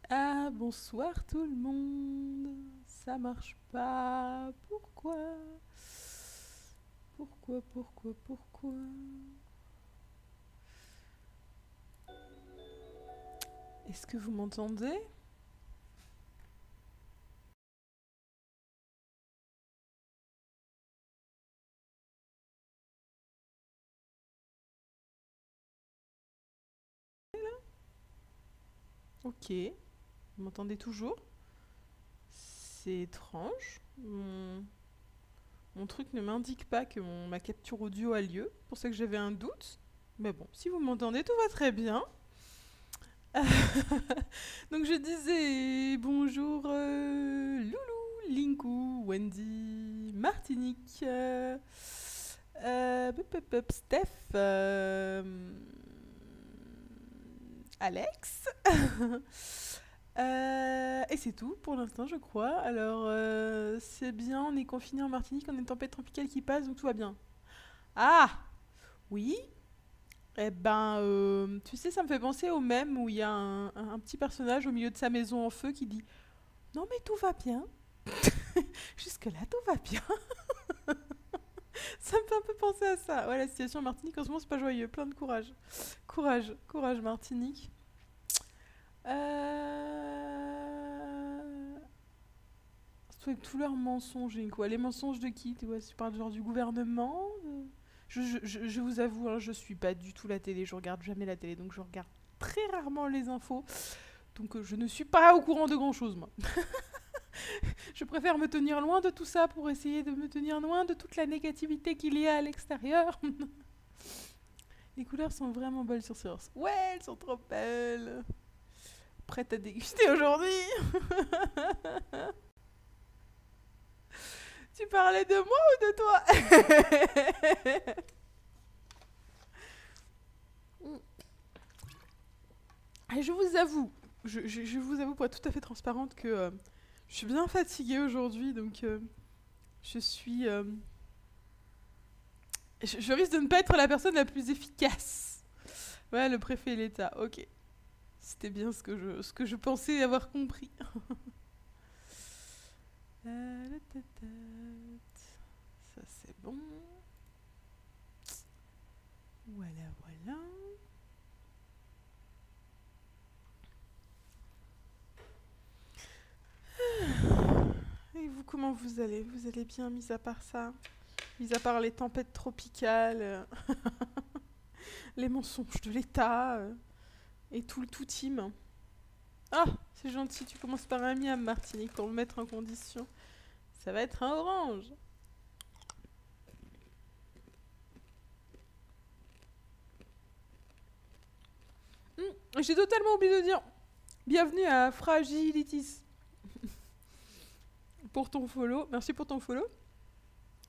Ah, bonsoir tout le monde. Ça marche pas. Pourquoi? Pourquoi? Est-ce que vous m'entendez? Ok. Vous m'entendez toujours? C'est étrange. Mon truc ne m'indique pas que ma capture audio a lieu. C'est pour ça que j'avais un doute. Mais bon, si vous m'entendez, tout va très bien. Donc je disais bonjour Loulou, Linku, Wendy, Martinique, Steph, Alex. Et c'est tout pour l'instant, je crois. Alors, c'est bien, on est confiné en Martinique, on a une tempête tropicale qui passe, donc tout va bien. Ah, oui. Eh ben, tu sais, ça me fait penser au mème où il y a un petit personnage au milieu de sa maison en feu qui dit non, mais tout va bien. Jusque-là, tout va bien. Ça me fait un peu penser à ça. Ouais, la situation en Martinique en ce moment, c'est pas joyeux. Plein de courage. Courage, Martinique. C'est avec tous leurs mensonges, quoi. Les mensonges de qui? Tu parles genre du gouvernement? Je vous avoue, hein, je suis pas du tout la télé. Je regarde jamais la télé, donc je regarde très rarement les infos. Donc je ne suis pas au courant de grand chose, moi. Je préfère me tenir loin de tout ça pour essayer de me tenir loin de toute la négativité qu'il y a à l'extérieur. Les couleurs sont vraiment belles sur Source. Ouais, elles sont trop belles. Prête à déguster aujourd'hui? Tu parlais de moi ou de toi? Et je vous avoue, je vous avoue pour être tout à fait transparente que je suis bien fatiguée aujourd'hui, donc je suis... je risque de ne pas être la personne la plus efficace. Ouais, le préfet et l'État, ok. C'était bien ce que je pensais avoir compris. Ça c'est bon. Voilà. Et vous, comment vous allez? Vous allez bien, mis à part ça? Mis à part les tempêtes tropicales, les mensonges de l'État et tout le tout team. Ah, c'est gentil, tu commences par un miam, Martinique, pour me mettre en condition. Ça va être un orange. J'ai totalement oublié de dire bienvenue à Fragilitis pour ton follow. Merci pour ton follow.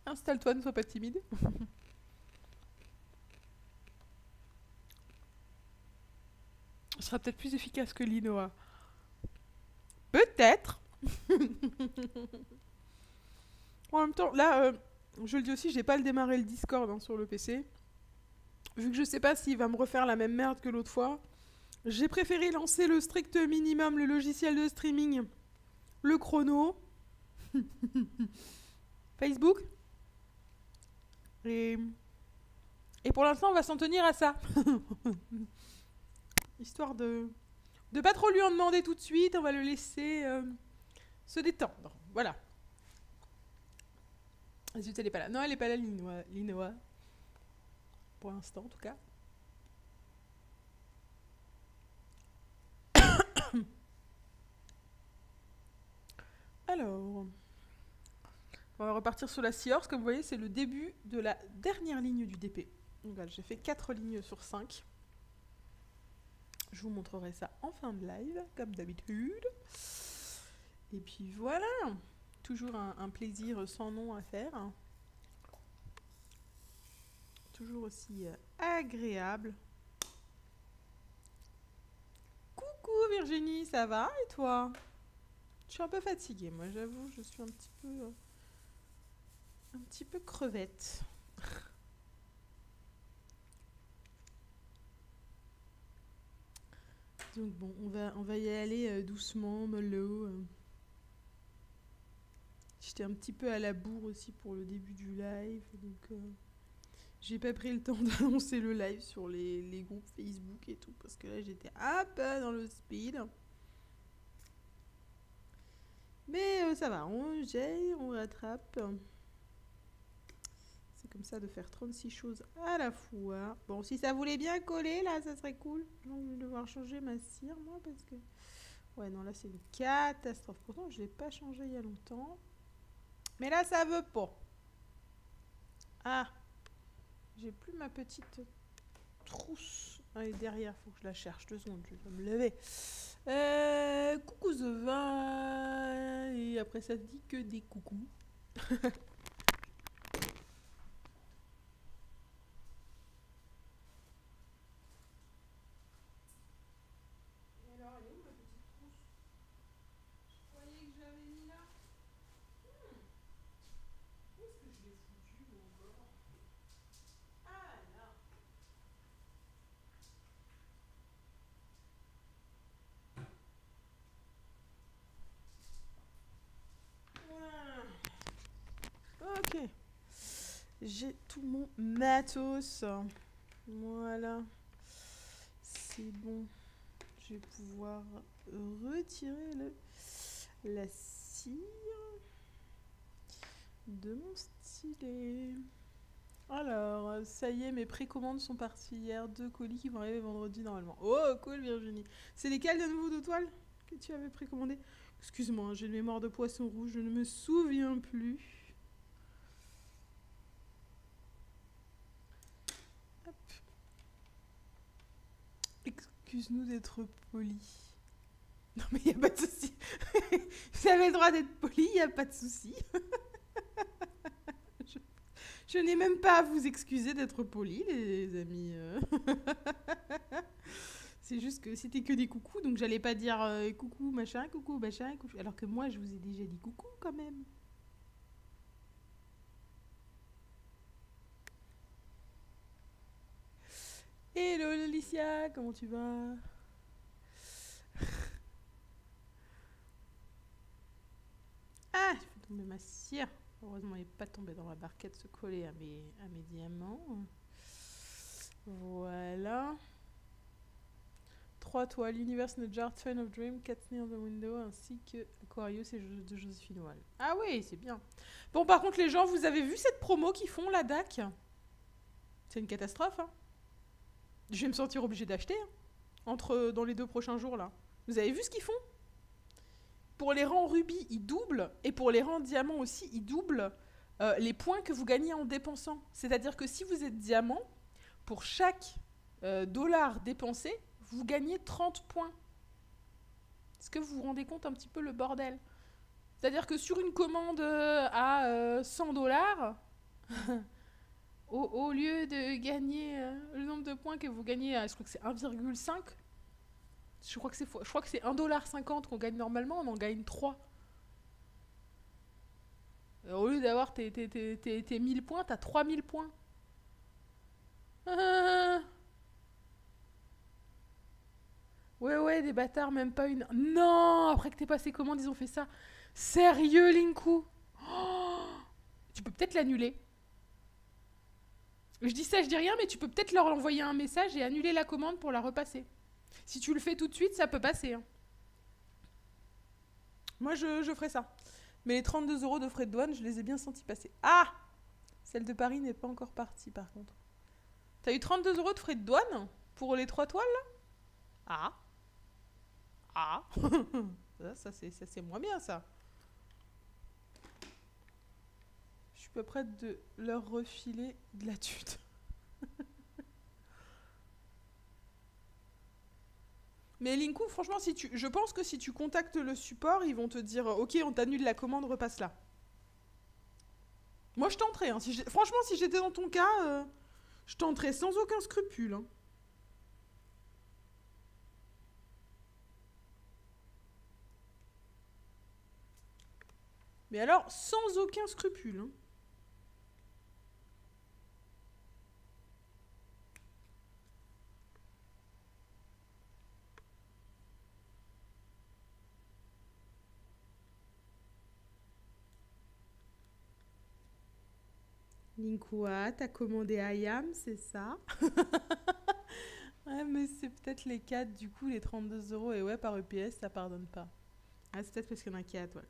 Installe-toi, ne sois pas timide. Ce sera peut-être plus efficace que l'Inoa. Peut-être. En même temps, là, je le dis aussi, j'ai pas le démarrer le Discord sur le PC. Vu que je sais pas s'il va me refaire la même merde que l'autre fois, j'ai préféré lancer le strict minimum, le logiciel de streaming, le chrono, Facebook. Et, et pour l'instant, on va s'en tenir à ça. Histoire de pas trop lui en demander tout de suite, on va le laisser se détendre. Voilà. Zut, elle est pas là. Non, elle est pas là, l'Inoa. Pour l'instant, en tout cas. Alors, on va repartir sur la Seahorse. Comme vous voyez, c'est le début de la dernière ligne du DP. Donc voilà, j'ai fait 4 lignes sur 5. Je vous montrerai ça en fin de live, comme d'habitude. Et puis voilà, toujours un plaisir sans nom à faire. Toujours aussi agréable. Coucou Virginie, ça va et toi? Je suis un peu fatiguée, moi j'avoue, je suis un petit peu crevette. Donc bon, on va y aller doucement, mollo. J'étais un petit peu à la bourre aussi pour le début du live, donc j'ai pas pris le temps d'annoncer le live sur les groupes Facebook et tout, parce que là j'étais un peu dans le speed. Mais ça va, on rattrape. C'est comme ça de faire 36 choses à la fois. Bon, si ça voulait bien coller, là, ça serait cool. Je vais devoir changer ma cire, moi, parce que... Ouais, non, là, c'est une catastrophe. Pourtant, je l'ai pas changé il y a longtemps. Mais là, ça veut pas. Ah, j'ai plus ma petite trousse. Elle est derrière, faut que je la cherche. 2 secondes, je vais me lever. Coucou The Vin. Et après, ça dit que des coucous. Ok. J'ai tout mon matos. Voilà. C'est bon. Je vais pouvoir retirer la cire de mon stylet. Alors, ça y est, mes précommandes sont parties hier. 2 colis qui vont arriver vendredi normalement. Oh, cool Virginie. C'est lesquels de nouveau de toile que tu avais précommandé? Excuse-moi, j'ai une mémoire de poisson rouge, je ne me souviens plus. Hop. Excuse-nous d'être poli. Non mais y a pas de souci. Vous avez le droit d'être poli, y a pas de souci. Je n'ai même pas à vous excuser d'être poli, les amis. C'est juste que c'était que des coucous, donc j'allais pas dire coucou machin, coucou. Alors que moi, je vous ai déjà dit coucou quand même. Hello Laetitia, comment tu vas? Ah, j'ai fait tomber ma cire. Heureusement, il n'est pas tombé dans ma barquette se coller à mes diamants. Voilà. 3 toiles, Universe in a Jar, Train of Dream, Cats Near the Window, ainsi que Aquarius et de Joséphine Wall. Ah oui, c'est bien. Bon, par contre, les gens, vous avez vu cette promo qu'ils font, la DAC? C'est une catastrophe, hein. Je vais me sentir obligée d'acheter, hein, dans les 2 prochains jours, là. Vous avez vu ce qu'ils font? Pour les rangs rubis, ils doublent, et pour les rangs diamants aussi, ils doublent les points que vous gagnez en dépensant. C'est-à-dire que si vous êtes diamant, pour chaque dollar dépensé, vous gagnez 30 points. Est-ce que vous vous rendez compte un petit peu le bordel? C'est-à-dire que sur une commande à 100 dollars, au lieu de gagner le nombre de points que vous gagnez, je crois que c'est 1,5. Je crois que c'est 1,50$ qu'on gagne normalement, on en gagne 3. Au lieu d'avoir tes 1000 points, t'as 3000 points. Ouais, des bâtards, même pas une... Non, après que t'es passé commande, ils ont fait ça. Sérieux, Linku? Oh, tu peux peut-être l'annuler. Je dis ça, je dis rien, mais tu peux peut-être leur envoyer un message et annuler la commande pour la repasser. Si tu le fais tout de suite, ça peut passer. Hein. Moi, je ferai ça. Mais les 32€ de frais de douane, je les ai bien sentis passer. Ah! Celle de Paris n'est pas encore partie, par contre. T'as eu 32€ de frais de douane pour les 3 toiles, là? Ah! Ah! ça c'est moins bien, ça. Je suis pas prête de leur refiler de la thune. Mais Linku, franchement, je pense que si tu contactes le support, ils vont te dire ok, on t'annule la commande, repasse là. Moi, je tenterais. Hein. Franchement, si j'étais dans ton cas, je tenterais sans aucun scrupule. Hein. Mais alors, sans aucun scrupule. Hein. Linkua, t'as commandé Ayam, c'est ça? Ouais, mais c'est peut-être les 4, du coup, les 32 euros. Et ouais, par EPS, ça pardonne pas. Ah, c'est peut-être parce qu'il y en a 4, ouais.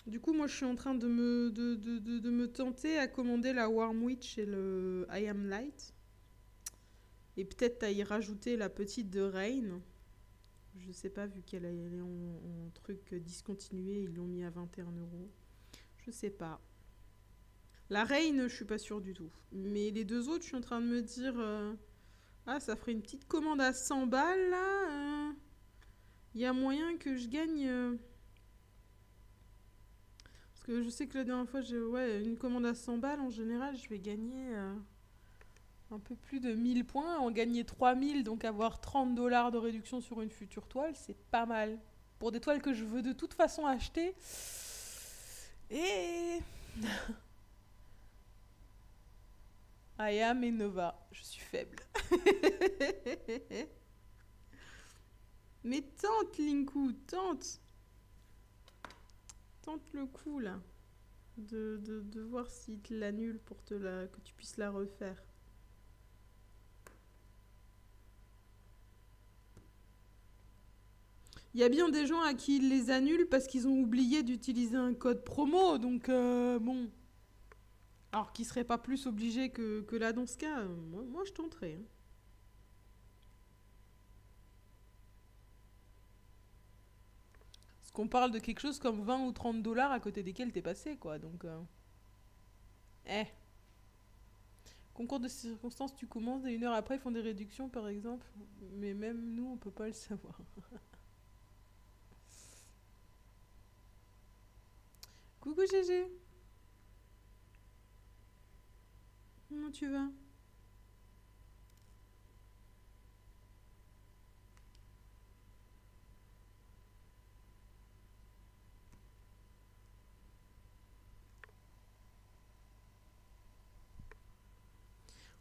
Du coup, moi, je suis en train de me tenter à commander la Warm Witch et le I Am Light. Et peut-être à y rajouter la petite de Rain. Je sais pas, vu qu'elle est en truc discontinué, ils l'ont mis à 21 euros. Je sais pas. La Rain, je suis pas sûre du tout. Mais les deux autres, je suis en train de me dire... ah, ça ferait une petite commande à 100 balles, là. Il y a moyen que je gagne... Parce que je sais que la dernière fois, j'ai une commande à 100 balles, en général, je vais gagner un peu plus de 1000 points. En gagner 3000, donc avoir 30 dollars de réduction sur une future toile, c'est pas mal. Pour des toiles que je veux de toute façon acheter. Et... Ayam et Nova, je suis faible. Mais tente, Linku, tente. Tente le coup, là. De voir s'il te l'annule pour que tu puisses la refaire. Il y a bien des gens à qui ils les annulent parce qu'ils ont oublié d'utiliser un code promo, donc bon. Alors qu'ils seraient pas plus obligés que là dans ce cas, moi je tenterais. Hein. Parce qu'on parle de quelque chose comme 20 ou 30 dollars à côté desquels t'es passé, quoi, donc... Concours de circonstances, tu commences et 1 heure après, ils font des réductions, par exemple. Mais même nous, on peut pas le savoir. Coucou GG. Comment tu vas?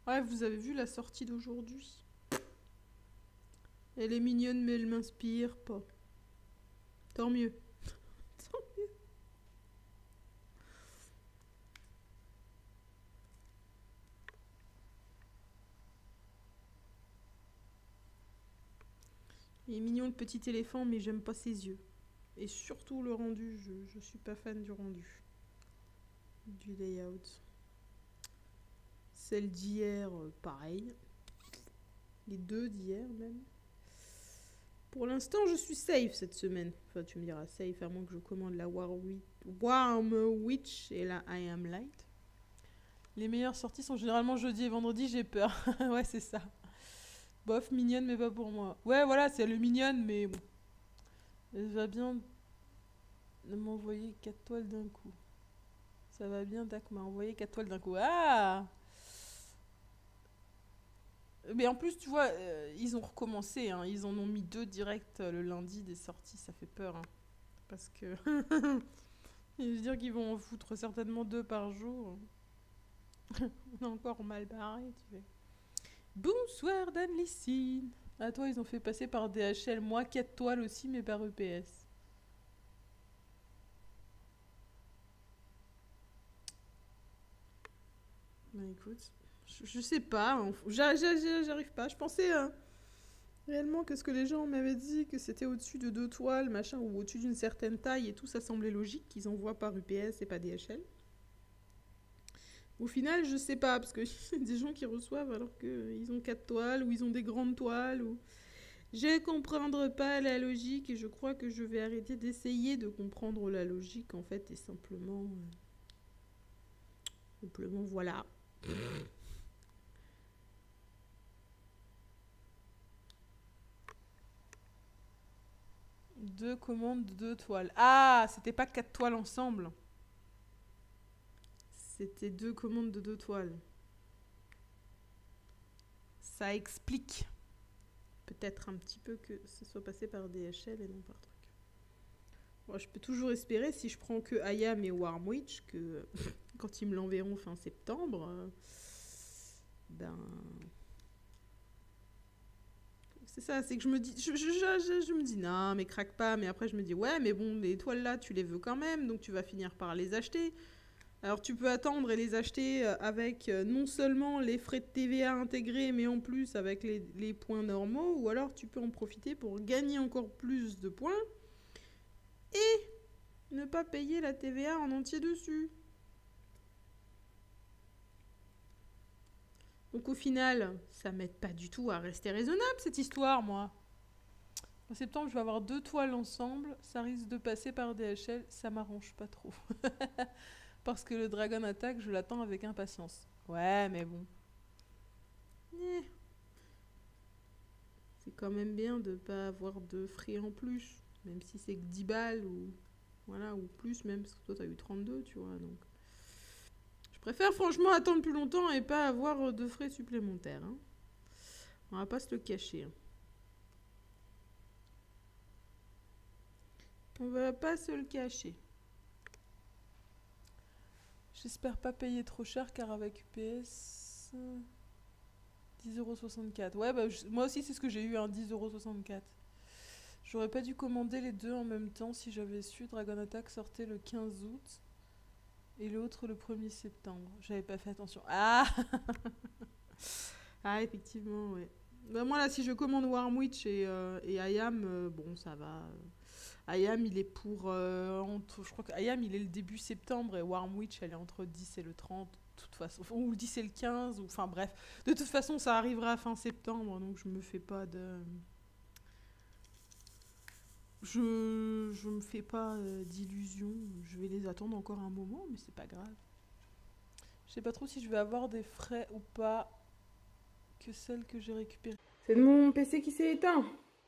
Ouais, vous avez vu la sortie d'aujourd'hui. Elle est mignonne, mais elle m'inspire pas. Tant mieux. Tant mieux. Il est mignon le petit éléphant, mais j'aime pas ses yeux. Et surtout le rendu, je suis pas fan du rendu. Du layout. Celle d'hier, pareil. Les deux d'hier même. Pour l'instant, je suis safe cette semaine. Enfin, tu me diras safe, à moins que je commande la Warm Witch et la I Am Light. Les meilleures sorties sont généralement jeudi et vendredi, j'ai peur. Ouais, c'est ça. Bof, mignonne, mais pas pour moi. Ouais, voilà, c'est le mignonne, mais bon. Elle va bien m'envoyer 4 toiles d'un coup. Ça va bien, Tac m'a envoyé 4 toiles d'un coup. Ah! Mais en plus, tu vois, ils ont recommencé. Hein. Ils en ont mis 2 directs le lundi des sorties. Ça fait peur. Hein. Parce que... Je veux dire qu'ils vont en foutre certainement 2 par jour. On est encore mal barré, tu sais. Bonsoir, Dan Lissine. À toi, ils ont fait passer par DHL. Moi, 4 toiles aussi, mais par EPS. Bah écoute, je sais pas. J'arrive pas. Je pensais réellement que ce que les gens m'avaient dit, que c'était au-dessus de 2 toiles, machin, ou au-dessus d'une certaine taille et tout, ça semblait logique qu'ils envoient par UPS et pas DHL. Au final, je sais pas, parce que y a des gens qui reçoivent alors qu'ils ont 4 toiles, ou ils ont des grandes toiles, ou... Je comprends pas la logique et je crois que je vais arrêter d'essayer de comprendre la logique en fait et simplement voilà. 2 commandes, 2 toiles. Ah, c'était pas 4 toiles ensemble. C'était 2 commandes de 2 toiles. Ça explique peut-être un petit peu que ce soit passé par DHL et non par truc. Bon, je peux toujours espérer, si je prends que Ayam et Warm Witch, que quand ils me l'enverront fin septembre, ben... C'est ça, c'est que je me dis... Je me dis, non, mais craque pas. Mais après, je me dis, ouais, mais bon, les toiles là, tu les veux quand même, donc tu vas finir par les acheter. Alors tu peux attendre et les acheter avec non seulement les frais de TVA intégrés, mais en plus avec les points normaux, ou alors tu peux en profiter pour gagner encore plus de points et ne pas payer la TVA en entier dessus. Donc au final, ça m'aide pas du tout à rester raisonnable cette histoire, moi. En septembre, je vais avoir 2 toiles ensemble, ça risque de passer par DHL, ça m'arrange pas trop. Parce que le Dragon Attack, je l'attends avec impatience. Ouais, mais bon. C'est quand même bien de pas avoir de frais en plus. Même si c'est que 10 balles ou... Voilà, ou plus même, parce que toi t'as eu 32, tu vois, donc... Je préfère franchement attendre plus longtemps et pas avoir de frais supplémentaires. Hein. On va pas se le cacher. On va pas se le cacher. J'espère pas payer trop cher car avec UPS... 10,64€. Ouais, bah, moi aussi c'est ce que j'ai eu, hein, 10,64€. J'aurais pas dû commander les deux en même temps si j'avais su. Dragon Attack sortait le 15 août et l'autre le 1er septembre. J'avais pas fait attention. Ah ah, effectivement, ouais. Bah, moi là, si je commande Warmwitch et IAM, bon, ça va. IAM, il est pour... je crois que IAM, il est le début septembre et Warmwitch, elle est entre 10 et le 30. De toute façon, ou le 10 et le 15, ou enfin bref. De toute façon, ça arrivera fin septembre, donc je me fais pas de... Je me fais pas d'illusions. Je vais les attendre encore un moment, mais c'est pas grave. Je sais pas trop si je vais avoir des frais ou pas que celles que j'ai récupérées. C'est de mon PC qui s'est éteint.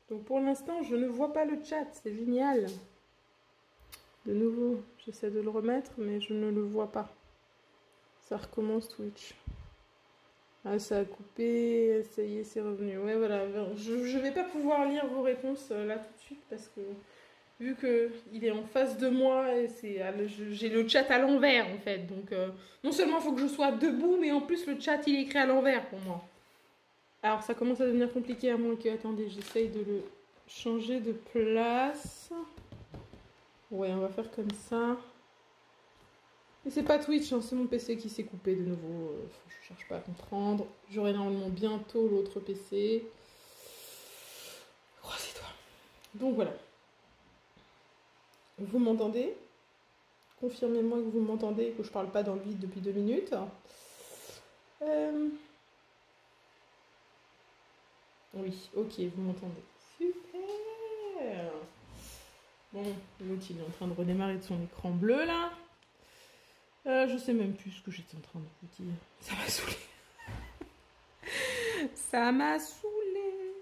Donc pour l'instant, je ne vois pas le chat. C'est génial. De nouveau, j'essaie de le remettre, mais je ne le vois pas. Ça recommence Twitch. Ah, ça a coupé. Ça y est, c'est revenu. Ouais, voilà. Je vais pas pouvoir lire vos réponses là tout de suite parce que vu qu'il est en face de moi et j'ai le chat à l'envers en fait. Donc non seulement il faut que je sois debout, mais en plus le chat il est écrit à l'envers pour moi. Alors ça commence à devenir compliqué à moins que... Attendez, j'essaye de le changer de place. Ouais, on va faire comme ça. Et c'est pas Twitch, hein, c'est mon PC qui s'est coupé de nouveau. Je cherche pas à comprendre. J'aurai normalement bientôt l'autre PC. Croisez-toi. Donc voilà. Vous m'entendez? Confirmez-moi que vous m'entendez et que je parle pas dans le vide depuis 2 minutes. Oui, ok, vous m'entendez. Super. Bon, l'autre il est en train de redémarrer de son écran bleu là. Je sais même plus ce que j'étais en train de vous dire. Ça m'a saoulé. Ça m'a saoulé.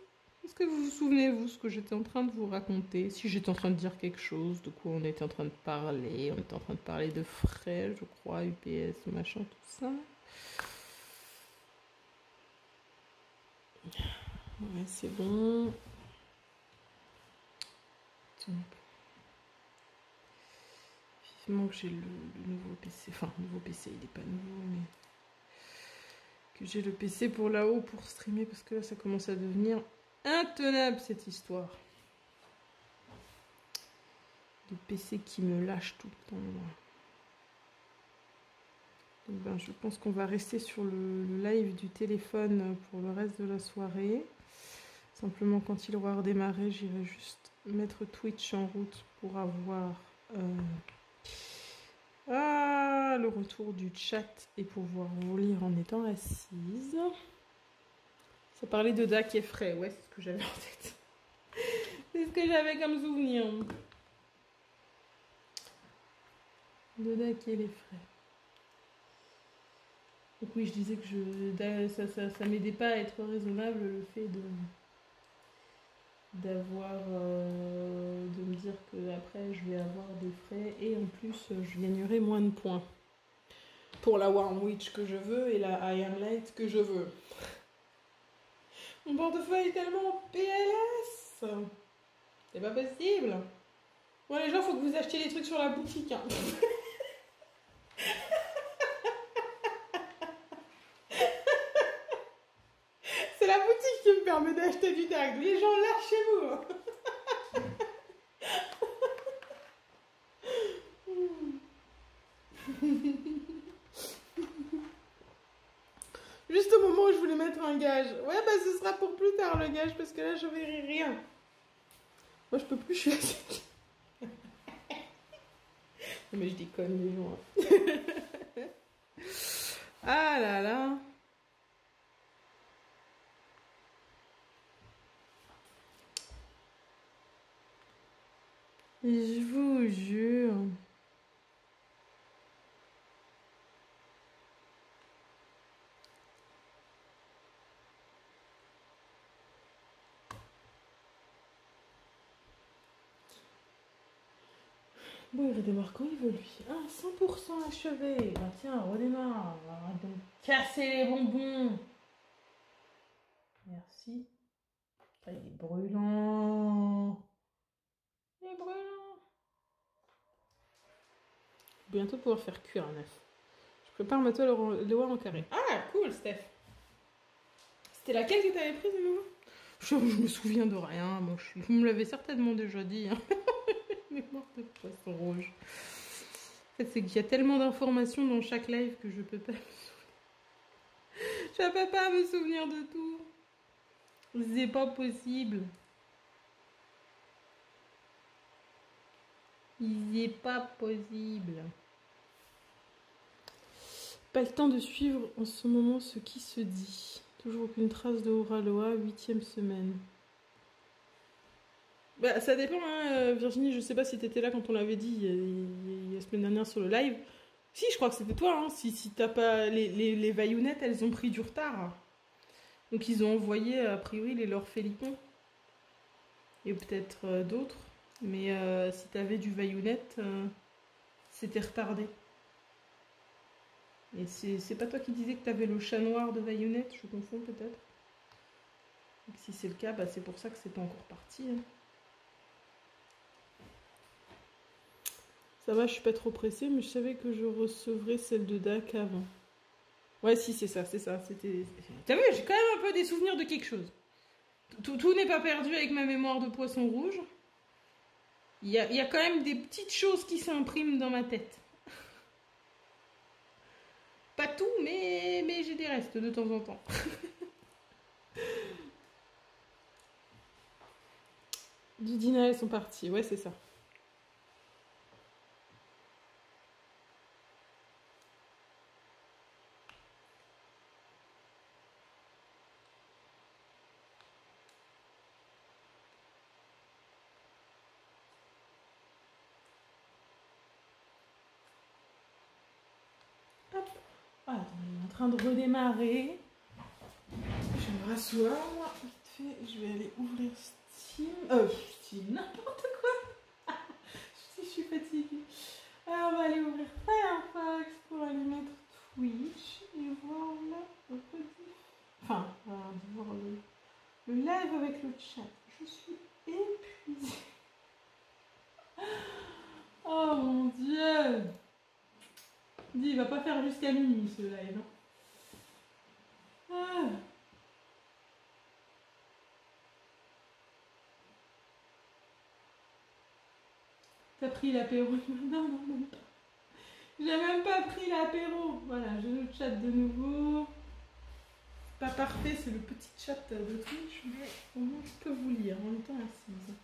Est-ce que vous vous souvenez, vous, ce que j'étais en train de vous raconter? Si j'étais en train de dire quelque chose, de quoi on était en train de parler? On était en train de parler de frais, je crois, UPS, machin, tout ça. Ouais, c'est bon. Donc, vivement que j'ai le nouveau PC. Enfin, le nouveau PC, il n'est pas nouveau, mais... Que j'ai le PC pour là-haut pour streamer, parce que là, ça commence à devenir intenable, cette histoire. Le PC qui me lâche tout le temps. Donc, ben, je pense qu'on va rester sur le live du téléphone pour le reste de la soirée. Simplement, quand il aura redémarré, j'irai juste mettre Twitch en route pour avoir le retour du chat et pouvoir vous lire en étant assise. Ça parlait de DAC et frais, ouais, c'est ce que j'avais en tête. C'est ce que j'avais comme souvenir. De DAC et les frais. Donc oui, je disais que ça m'aidait pas à être raisonnable le fait d'avoir de me dire que après je vais avoir des frais et en plus je gagnerai moins de points pour la Warmwitch que je veux et la I Am Light que je veux. Mon portefeuille est tellement PLS. C'est pas possible. Bon les gens, faut que vous achetiez des trucs sur la boutique. Hein. C'est la boutique qui me permet d'acheter du DAG. Les gens, lâchez-vous. un gage. Ouais, bah ce sera pour plus tard le gage parce que là je verrai rien. Moi je peux plus, je suis assez... Mais je déconne les gens. Ah là là. Je vous jure. Bon, il redémarre quand il veut, lui. Ah, 100% achevé. Bah tiens, redémarre. Arrête de me casser les bonbons. Merci. Ah, il est brûlant. Il est brûlant. Bientôt pouvoir faire cuire un œuf. Je prépare ma toile Loa en carré. Ah, cool, Steph. C'était laquelle que t'avais prise de nouveau? Je me souviens de rien. Bon, vous me l'avez certainement déjà dit. Hein. Mémoire de poisson rouge. En fait, c'est qu'il y a tellement d'informations dans chaque live que je peux pas me souvenir. Je peux pas me souvenir de tout. C'est pas possible. Il n'est pas possible. Pas le temps de suivre en ce moment ce qui se dit. Toujours aucune trace de Oraloa, 8e semaine. Bah, ça dépend, hein, Virginie. Je sais pas si t'étais là quand on l'avait dit il y a la semaine dernière sur le live. Si, je crois que c'était toi. Hein. Si t'as pas. Les vaillounettes, elles ont pris du retard. Donc, ils ont envoyé, a priori, les leurs félipons. Et peut-être d'autres. Mais si t'avais du vaillounette, c'était retardé. Et c'est pas toi qui disais que t'avais le chat noir de vaillounette? Je confonds peut-être. Si c'est le cas, bah, c'est pour ça que c'est pas encore parti. Hein. Ça va, je suis pas trop pressée, mais je savais que je recevrais celle de DAC avant. Ouais, si, c'est ça, c'est ça. T'as vu, j'ai quand même un peu des souvenirs de quelque chose. Tout n'est pas perdu avec ma mémoire de poisson rouge. Il y a quand même des petites choses qui s'impriment dans ma tête. Pas tout, mais j'ai des restes de temps en temps. Du dîner, elles sont parties. Ouais, c'est ça. Hop. Ah, attends, il est en train de redémarrer. Je vais me rasseoir. Vite fait, je vais aller ouvrir Steam. Steam, n'importe quoi. Je suis fatiguée. Alors, on va aller ouvrir Firefox pour aller mettre Twitch et voir la rediff. Enfin, voir le live avec le chat. Je suis épuisée. Oh mon dieu. Dis, il va pas faire jusqu'à minuit ce live. Ah. T'as pris l'apéro? Non, même pas. J'ai même pas pris l'apéro. Voilà, je le chat de nouveau. Pas parfait, c'est le petit chat de Twitch, mais au moins je peux vous lire en étant assise.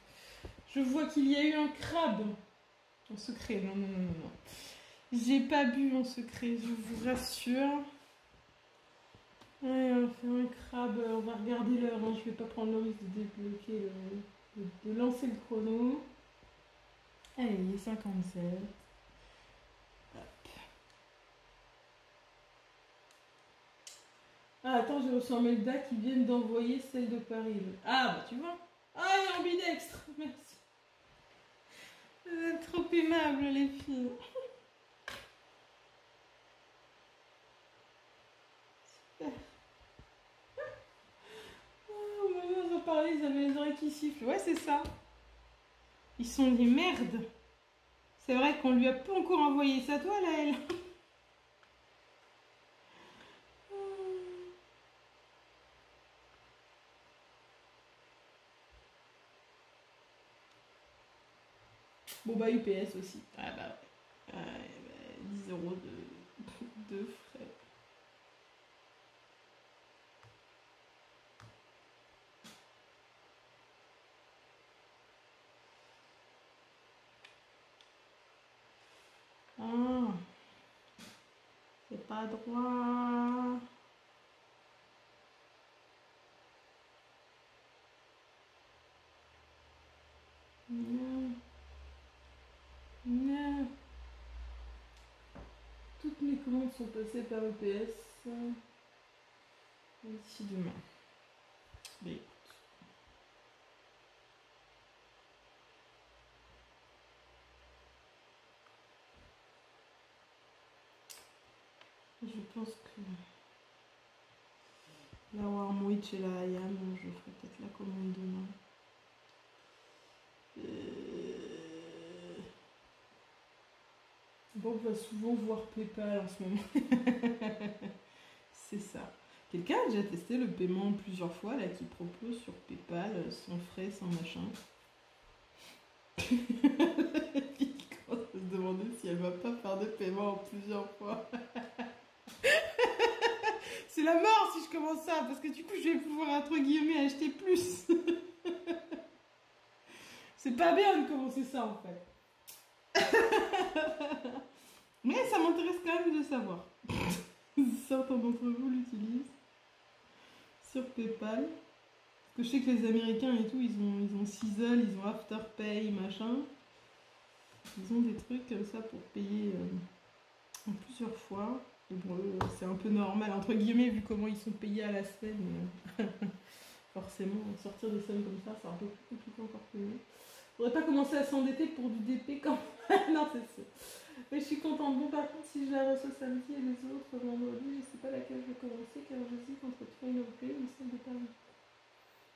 Je vois qu'il y a eu un crabe en secret. Non. J'ai pas bu en secret, je vous rassure. Ouais, on va faire un crabe, on va regarder l'heure. Hein. Je vais pas prendre le risque de débloquer, de lancer le chrono. Allez, il est 57. Hop. Ah, attends, j'ai reçu un mail d'A qui viennent d'envoyer celle de Paris. Ah, bah tu vois. Ah, il est ambidextre. Merci. Vous êtes trop aimables, les filles. Super. Oh, maman, ils ont parlé, ils avaient les oreilles qui sifflent. Ouais, c'est ça. Ils sont des merdes. C'est vrai qu'on lui a pas encore envoyé sa toile à elle. Bon bah UPS aussi. Ah bah ouais. 10 € de frais. pas droit. Non. Non. Toutes mes commandes sont passées par EPS. D'ici demain. Mais écoute. Je pense que la Warmwich et la Hayam, je ferai peut-être la commande demain. Bon, on va souvent voir PayPal en ce moment. C'est ça. Quelqu'un a déjà testé le paiement plusieurs fois, là, qui propose sur PayPal, sans frais, sans machin. Et puis, quand on se demandait si elle va pas faire de paiement en plusieurs fois. C'est la mort si je commence ça, parce que du coup, je vais pouvoir, entre guillemets, acheter plus. C'est pas bien de commencer ça, en fait. Mais ça m'intéresse quand même de savoir. Certains d'entre vous l'utilisent sur PayPal. Parce que je sais que les Américains et tout, ils ont Sizzle, ils ont Afterpay, machin. Ils ont des trucs comme ça pour payer en plusieurs fois. Et bon, c'est un peu normal, entre guillemets, vu comment ils sont payés à la semaine. Forcément, sortir des sommes comme ça, c'est un peu plus compliqué encore que nous. Faudrait pas commencer à s'endetter pour du DP quand même. Non, c'est ça. Mais je suis contente. Bon, par contre, si je la reçois samedi et les autres vendredi, je sais pas laquelle je vais commencer car j'hésite entre Train of Dream et celle de Paris.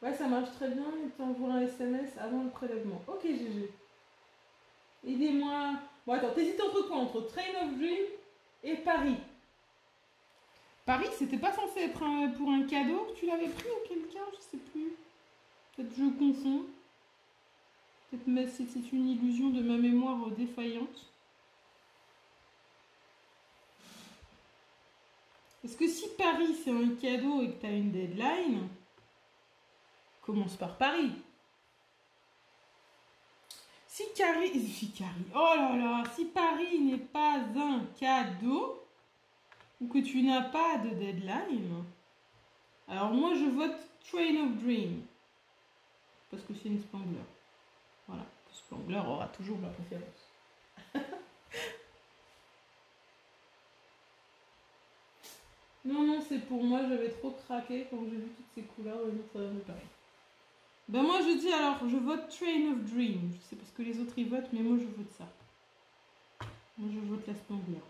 Ouais, ça marche très bien. Et t'envoies un SMS avant le prélèvement. Ok, GG. Aidez-moi. Bon, attends, t'hésites entre quoi? Entre Train of Dream et Paris. Paris, c'était pas censé être pour un cadeau que tu l'avais pris ou quelqu'un? Je sais plus. Peut-être je confonds. Peut-être c'est une illusion de ma mémoire défaillante. Parce que si Paris c'est un cadeau et que tu as une deadline, commence par Paris. Si oh là là, si Paris n'est pas un cadeau, ou que tu n'as pas de deadline, alors moi je vote Train of Dream. Parce que c'est une Spangler. Voilà, Spangler aura toujours ma préférence. Non, c'est pour moi, j'avais trop craqué quand j'ai vu toutes ces couleurs de Notre-Dame de Paris. Ben moi je dis alors, je vote Train of Dream. Je sais parce que les autres y votent, mais moi je vote ça. Moi je vote la Spangler.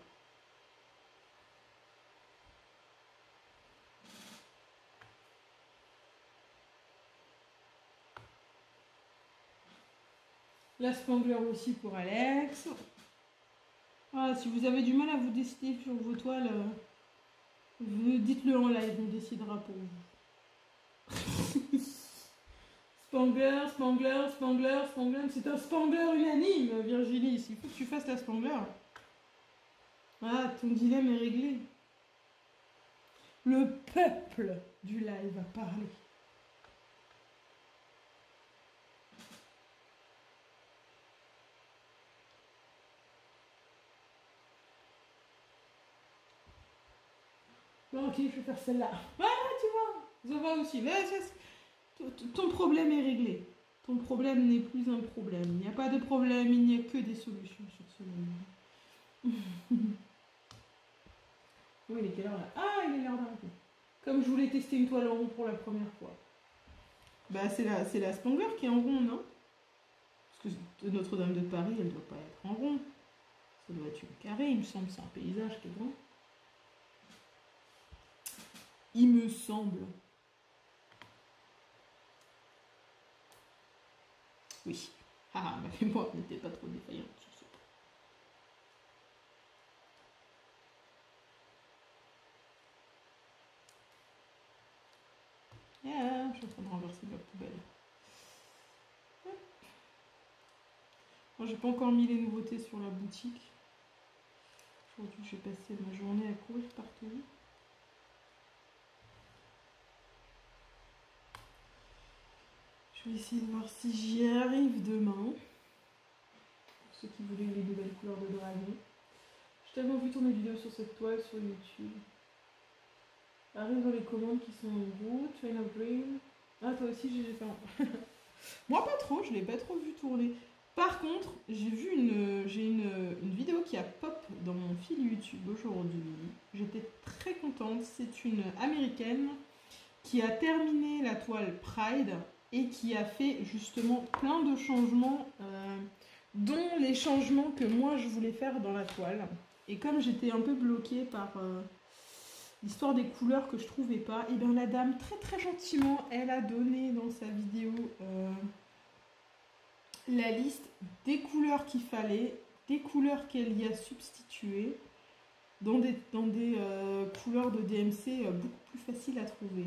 La Spangler aussi pour Alex. Ah, si vous avez du mal à vous décider sur vos toiles, dites-le en live, on décidera pour vous. Spangler, Spangler, Spangler, Spangler. C'est un Spangler unanime, Virginie. Il faut que tu fasses la Spangler. Ah, ton dilemme est réglé. Le peuple du live a parlé. Bon, ok, je vais faire celle-là. Ah, tu vois, ça va aussi. Mais ton problème est réglé. Ton problème n'est plus un problème. Il n'y a pas de problème, il n'y a que des solutions sur ce monde. Oui, il est quelle heure là? Ah, il est l'heure d'arrêter. Comme je voulais tester une toile en rond pour la première fois. Bah, c'est la Spangler qui est en rond, non? Parce que Notre-Dame de Paris, elle ne doit pas être en rond. Ça doit être une carré, il me semble. C'est un paysage qui est grand. Il me semble. Oui. Ah, ma mémoire n'était pas trop défaillante sur ce point. Ah, je suis en train de renverser ma poubelle. Moi, j'ai pas encore mis les nouveautés sur la boutique. Aujourd'hui, j'ai passé ma journée à courir partout. Je vais essayer de voir si j'y arrive demain. Pour ceux qui voulaient les nouvelles couleurs de dragon. tellement vu tourner vidéo sur cette toile sur YouTube. Arrive dans les commandes qui sont en route. Train of Dream. Ah, toi aussi, j'ai fait. Moi, pas trop, je l'ai pas trop vu tourner. Par contre, j'ai une vidéo qui a pop dans mon fil YouTube aujourd'hui. J'étais très contente. C'est une américaine qui a terminé la toile Pride et qui a fait justement plein de changements, dont les changements que moi je voulais faire dans la toile. Et comme j'étais un peu bloquée par l'histoire des couleurs que je trouvais pas, et bien la dame très très gentiment, elle a donné dans sa vidéo la liste des couleurs qu'il fallait, des couleurs qu'elle y a substituées, dans des couleurs de DMC beaucoup plus faciles à trouver.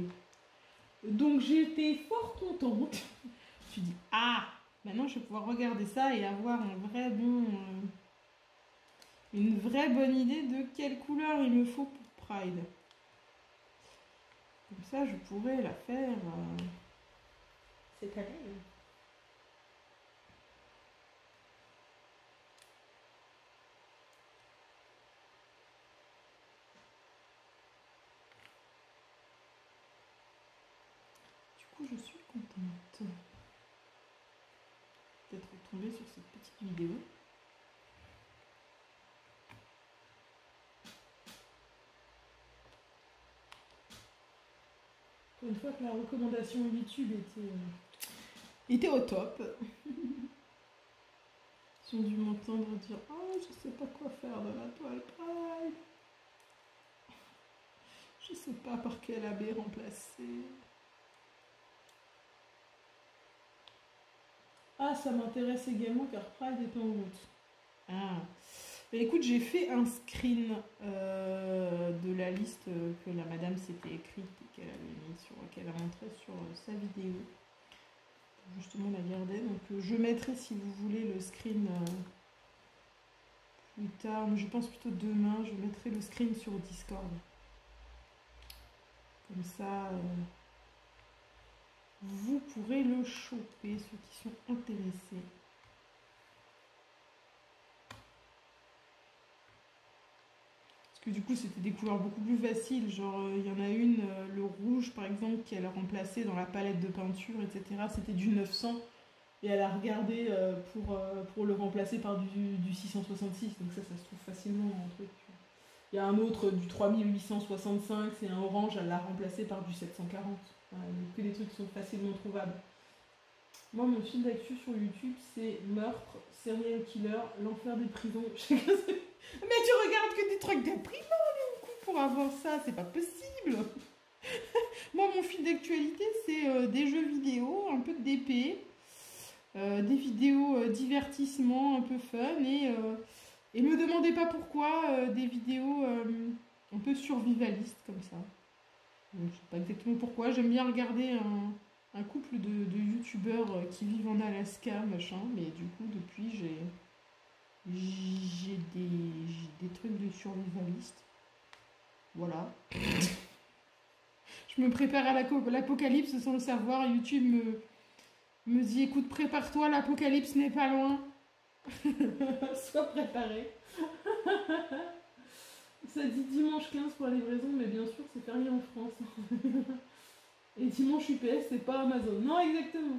Donc j'étais fort contente. Je me suis dit, ah, maintenant je vais pouvoir regarder ça et avoir une vraie bonne idée de quelle couleur il me faut pour Pride. Comme ça, je pourrais la faire cette année. Du coup, je suis contente d'être tombée sur cette petite vidéo. Pour une fois que la recommandation YouTube était au top. Ils ont dû m'entendre dire « Oh, je sais pas quoi faire dans la toile Pride. Je sais pas par quel abbé remplacer. » Ah, ça m'intéresse également car Pride est en route. Ah. Mais écoute, j'ai fait un screen de la liste que la madame s'était écrite et qu'elle avait mis qu'elle a montré sur sa vidéo. Pour justement la garder. Donc je mettrai, si vous voulez, le screen plus tard. Mais je pense plutôt demain. Je mettrai le screen sur Discord. Comme ça, vous pourrez le choper, ceux qui sont intéressés. Parce que du coup, c'était des couleurs beaucoup plus faciles. Genre, il y en a une, le rouge par exemple, qu'elle a remplacé dans la palette de peinture, etc. C'était du 900. Et elle a regardé pour le remplacer par du 666. Donc ça se trouve facilement en truc. Il y a un autre du 3865, c'est un orange, elle l'a remplacé par du 740. Voilà, donc que des trucs qui sont facilement trouvables. Moi, mon fil d'actu sur YouTube, c'est meurtre, serial killer, l'enfer des prisons. Mais tu regardes que des trucs déprimants, du coup, pour avoir ça, c'est pas possible. Moi, mon fil d'actualité, c'est des jeux vidéo, un peu de DP, des vidéos divertissement un peu fun et me demandez pas pourquoi des vidéos un peu survivalistes comme ça. Je sais pas exactement pourquoi. J'aime bien regarder un couple de youtubeurs qui vivent en Alaska, machin. Mais du coup, depuis, j'ai des trucs de survivalistes. Voilà. Je me prépare à l'apocalypse sans le savoir. YouTube me dit, écoute, prépare-toi, l'apocalypse n'est pas loin. Sois préparé. Ça dit dimanche 15 pour la livraison, mais bien sûr, c'est férié en France. Et dimanche UPS, c'est pas Amazon. Non, exactement.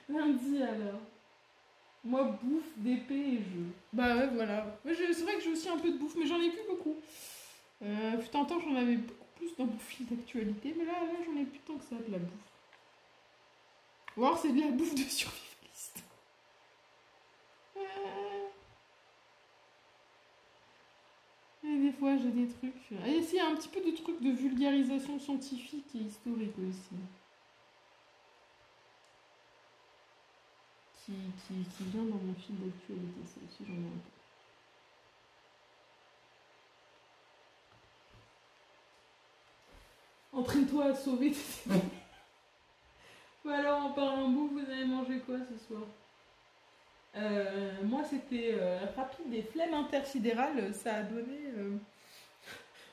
Lundi alors. Moi, bouffe, d'épée et jeux. Bah ouais, voilà. C'est vrai que j'ai aussi un peu de bouffe, mais j'en ai plus beaucoup. Fut un temps, j'en avais beaucoup plus dans mon fil d'actualité, mais là j'en ai plus tant que ça, de la bouffe. Ou alors c'est de la bouffe de survivaliste. Et des fois j'ai des trucs. Et ici il y a un petit peu de trucs de vulgarisation scientifique et historique aussi. Qui vient dans mon fil d'actualité, ça aussi j'en ai un peu. Entraîne-toi à sauver tes amis. Ou alors en parlant bouffe, vous avez mangé quoi ce soir? Moi c'était rapide et flemme intersidérale, ça a donné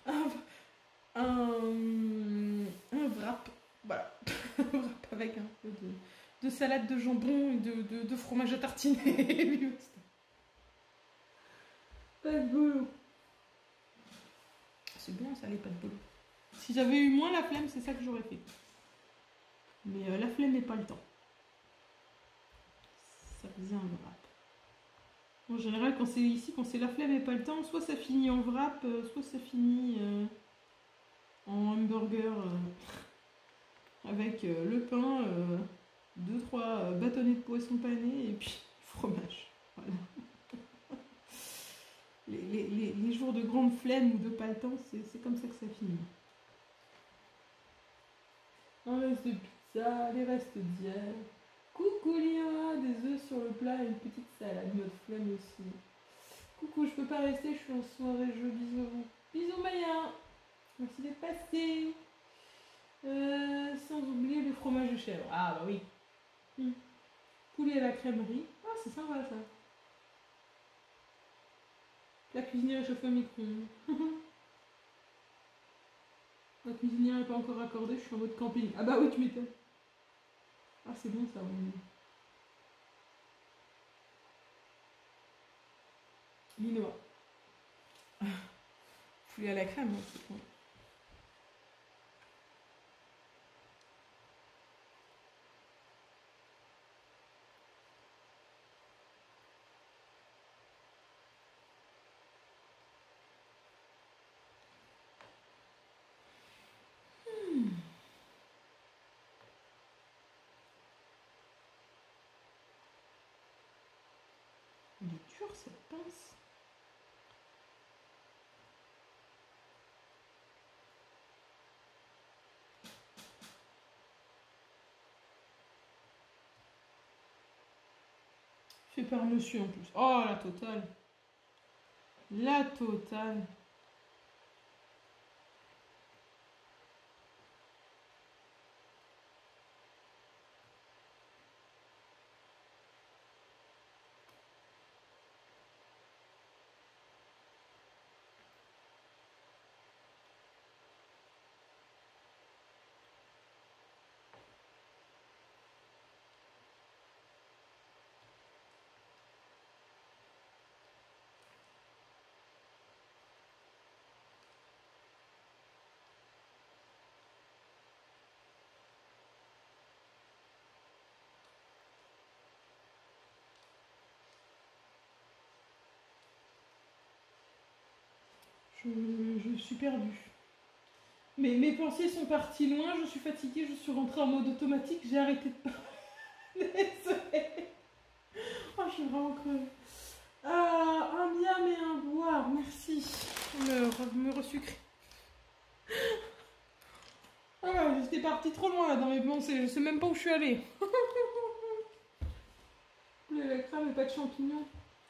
un wrap, voilà, un wrap avec un peu de salade de jambon et de fromage à tartiner. Pas de boulot. C'est bien ça, les pas de boulot. Si j'avais eu moins la flemme, c'est ça que j'aurais fait. Mais la flemme n'est pas le temps. Ça faisait un wrap. En général, quand c'est ici, quand c'est la flemme et pas le temps, soit ça finit en wrap, soit ça finit en hamburger avec le pain, 2-3 bâtonnets de poisson pané et puis fromage. Voilà. Les jours de grande flemme ou de pas le temps, c'est comme ça que ça finit. Un reste de pizza, les restes d'hier. Coucou Lina, des œufs sur le plat et une petite salade, mode flemme aussi. Coucou, je peux pas rester, je suis en soirée, je bisous. Bisous Maya, merci d'être passé. Sans oublier le fromage de chèvre. Ah bah oui. Poulet à la crèmerie. Ah c'est sympa ça. La cuisinière est chauffée au micro-ondes. La cuisinière n'est pas encore raccordée, je suis en mode camping. Ah bah oui, tu m'étonnes. Ah c'est bon ça, oui. Linois. Poulet à la crème, hein, c'est bon. Il est dur cette pince. Fait par monsieur en plus. Oh la totale. La totale. Je suis perdue. Mais mes pensées sont parties loin, je suis fatiguée, je suis rentrée en mode automatique, j'ai arrêté de parler. Désolée. Oh, je suis vraiment crevée. Ah, un miam et un boire, merci. Me resucrer. Ah, j'étais partie trop loin là dans mes pensées, je sais même pas où je suis allée. La crème et pas de champignons.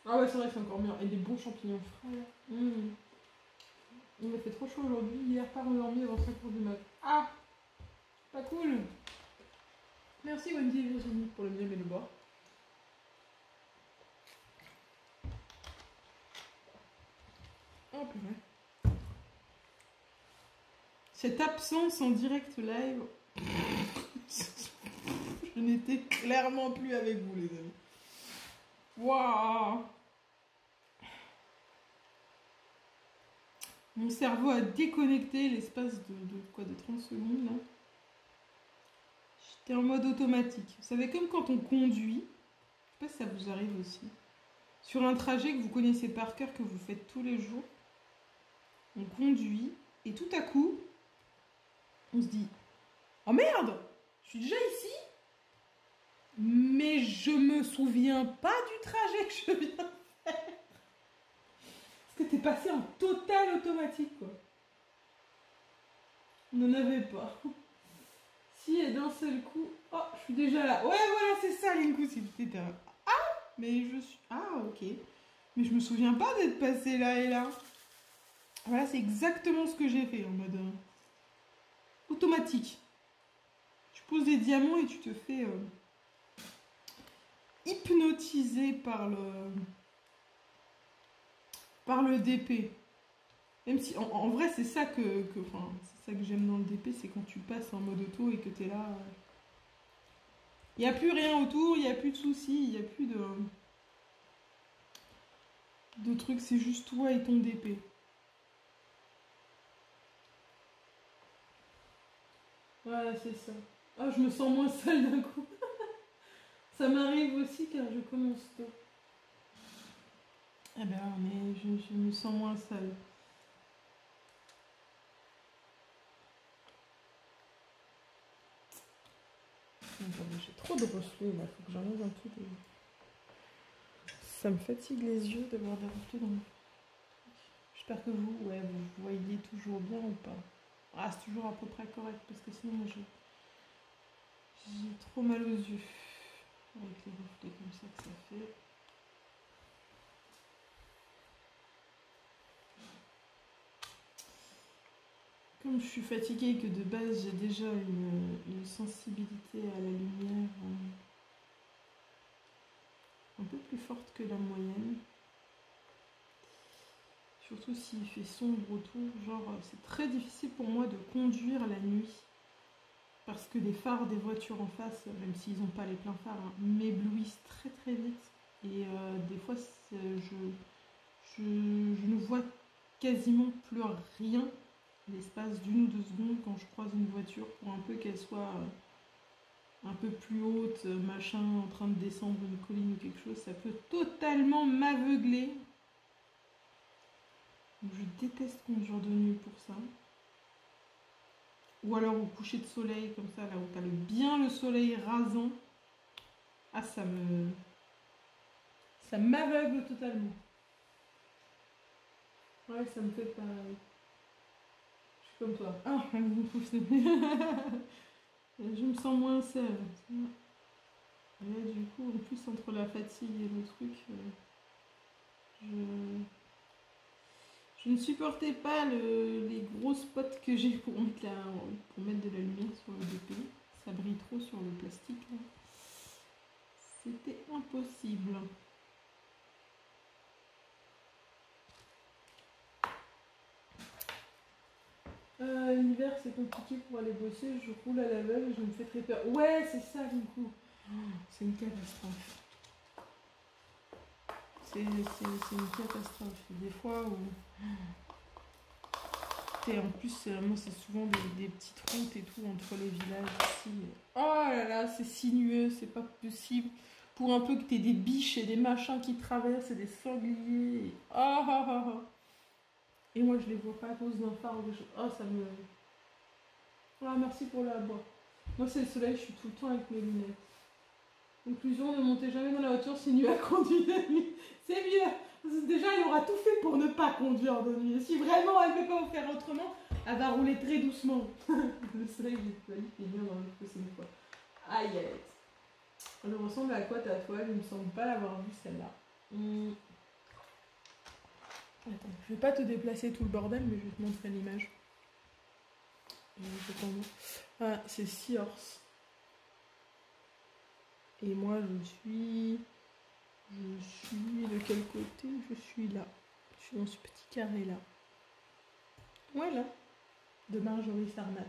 Ah ouais, c'est vrai, c'est encore mieux. Et des bons champignons frais. Il a fait trop chaud aujourd'hui, hier pas endormi avant 5h du mat. Ah, pas cool. Merci Wendy et Virginie pour le miam et le boire. Oh purée. Cette absence en direct live. Je n'étais clairement plus avec vous les amis. Waouh. Mon cerveau a déconnecté l'espace de 30 secondes là. J'étais en mode automatique. Vous savez, comme quand on conduit, je sais pas si ça vous arrive aussi, sur un trajet que vous connaissez par cœur, que vous faites tous les jours, on conduit et tout à coup, on se dit « Oh merde, je suis déjà ici, mais je me souviens pas du trajet que je viens de faire. » Parce que t'es passé en total automatique, quoi. On n'en avait pas. Si, et d'un seul coup... Oh, je suis déjà là. Ouais, voilà, c'est ça, Linku, si t'étais là. Ah, mais je suis... Ah, ok. Mais je me souviens pas d'être passé là et là. Voilà, c'est exactement ce que j'ai fait, en mode... automatique. Tu poses des diamants et tu te fais... hypnotiser par le DP. Même si en vrai c'est ça que j'aime dans le DP, c'est quand tu passes en mode auto et que t'es là. Il n'y a plus rien autour, il n'y a plus de soucis, il n'y a plus de trucs, c'est juste toi et ton DP. Voilà, c'est ça. Ah, je me sens moins seule d'un coup. Ça m'arrive aussi car je commence tôt. Eh ben, mais je me sens moins seule. J'ai trop de reflets là, faut que j'enlève un peu de... Ça me fatigue les yeux d'avoir des reflets dans mon... J'espère que vous, ouais, vous voyez toujours bien ou pas. Ah, c'est toujours à peu près correct parce que sinon j'ai trop mal aux yeux. Avec les reflets comme ça que ça fait. Comme je suis fatiguée et que de base j'ai déjà une sensibilité à la lumière un peu plus forte que la moyenne. Surtout s'il fait sombre autour, genre c'est très difficile pour moi de conduire la nuit. Parce que les phares des voitures en face, même s'ils n'ont pas les pleins phares, hein, m'éblouissent très très vite. Et des fois, je ne vois quasiment plus rien l'espace d'une ou deux secondes quand je croise une voiture, pour un peu qu'elle soit un peu plus haute, machin, en train de descendre une colline ou quelque chose, ça peut totalement m'aveugler. Je déteste conduire de nuit pour ça. Ou alors au coucher de soleil, comme ça, là où t'as bien le soleil rasant. Ah, ça m'aveugle totalement. Ouais, ça me fait pareil. Je suis comme toi. Ah, je me sens moins seule. Et là, du coup, en plus, entre la fatigue et le truc, je ne supportais pas les gros spots que j'ai pour mettre de la lumière sur le DP. Ça brille trop sur le plastique. Là. C'était impossible. L'hiver, c'est compliqué pour aller bosser. Je roule à l'aveugle et je me fais très peur. Ouais, c'est ça, du coup. C'est une catastrophe. C'est une catastrophe. Des fois où... Et en plus, moi, c'est souvent des petites routes et tout entre les villages ici. Oh là là, c'est sinueux, c'est pas possible. Pour un peu que t'aies des biches et des machins qui traversent et des sangliers. Oh, oh, oh, oh. Et moi, je les vois pas à cause d'un phare ou des choses. Oh, ça me... Ah, merci pour la boîte. Moi, c'est le soleil, je suis tout le temps avec mes lunettes. Conclusion, ne montez jamais dans la voiture si nuit à conduire de nuit. C'est mieux. Déjà, elle aura tout fait pour ne pas conduire de nuit. Si vraiment elle ne peut pas vous faire autrement, elle va rouler très doucement. Le soleil, il est bien dans le feu, une fois. Aïe, aïe. Elle ressemble à quoi ta toile? Il me semble pas l'avoir vue celle-là. Attends, je vais pas te déplacer tout le bordel, mais je vais te montrer l'image. Ah, c'est Seahorse. Et moi, je suis de quel côté? Je suis là. Je suis dans ce petit carré là. Voilà. De Marjorie Sarnat.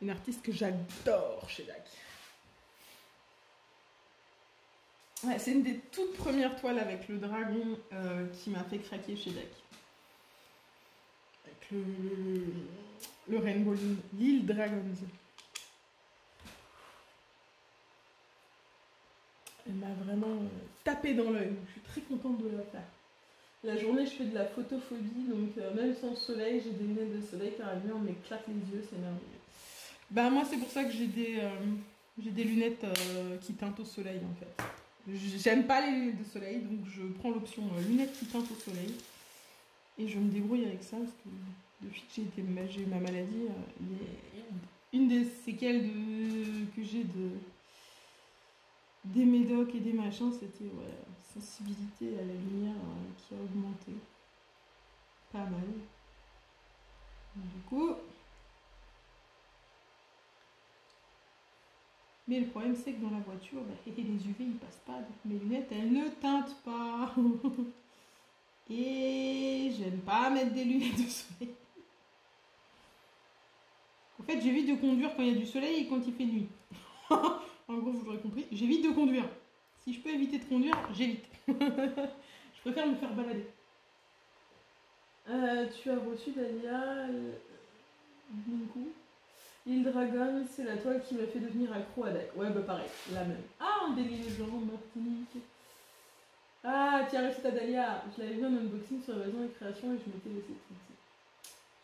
Une artiste que j'adore chez DAC. Ouais, c'est une des toutes premières toiles avec le dragon qui m'a fait craquer chez DAC. Avec le Rainbow Lille Dragons. Elle m'a vraiment tapé dans l'œil. Je suis très contente de la faire. La journée, je fais de la photophobie, donc même sans soleil, j'ai des lunettes de soleil car la lumière m'éclate les yeux, c'est merveilleux. Bah moi, c'est pour ça que j'ai des lunettes qui teintent au soleil en fait. J'aime pas les lunettes de soleil, donc je prends l'option lunettes qui teintent au soleil. Et je me débrouille avec ça parce que depuis que j'ai eu ma maladie, une des séquelles que j'ai des médocs et des machins, c'était sensibilité à la lumière qui a augmenté. Pas mal. Du coup... Mais le problème, c'est que dans la voiture, les UV, ils passent pas. Donc mes lunettes, elles ne teintent pas. Et j'aime pas mettre des lunettes de soleil. En fait, j'évite de conduire quand il y a du soleil et quand il fait nuit. En gros, vous l'aurez compris, j'évite de conduire. Si je peux éviter de conduire, j'évite. Je préfère me faire balader. Tu as reçu Dahlia, Ninku. L'île Dragon, c'est la toile qui m'a fait devenir accro à Dak. Ouais, bah pareil, la même. Ah, un délit de genre Martinique. Ah, tiens, réussi ta Dahlia. Je l'avais vu en unboxing sur Amazon et Création et je m'étais laissé tenter.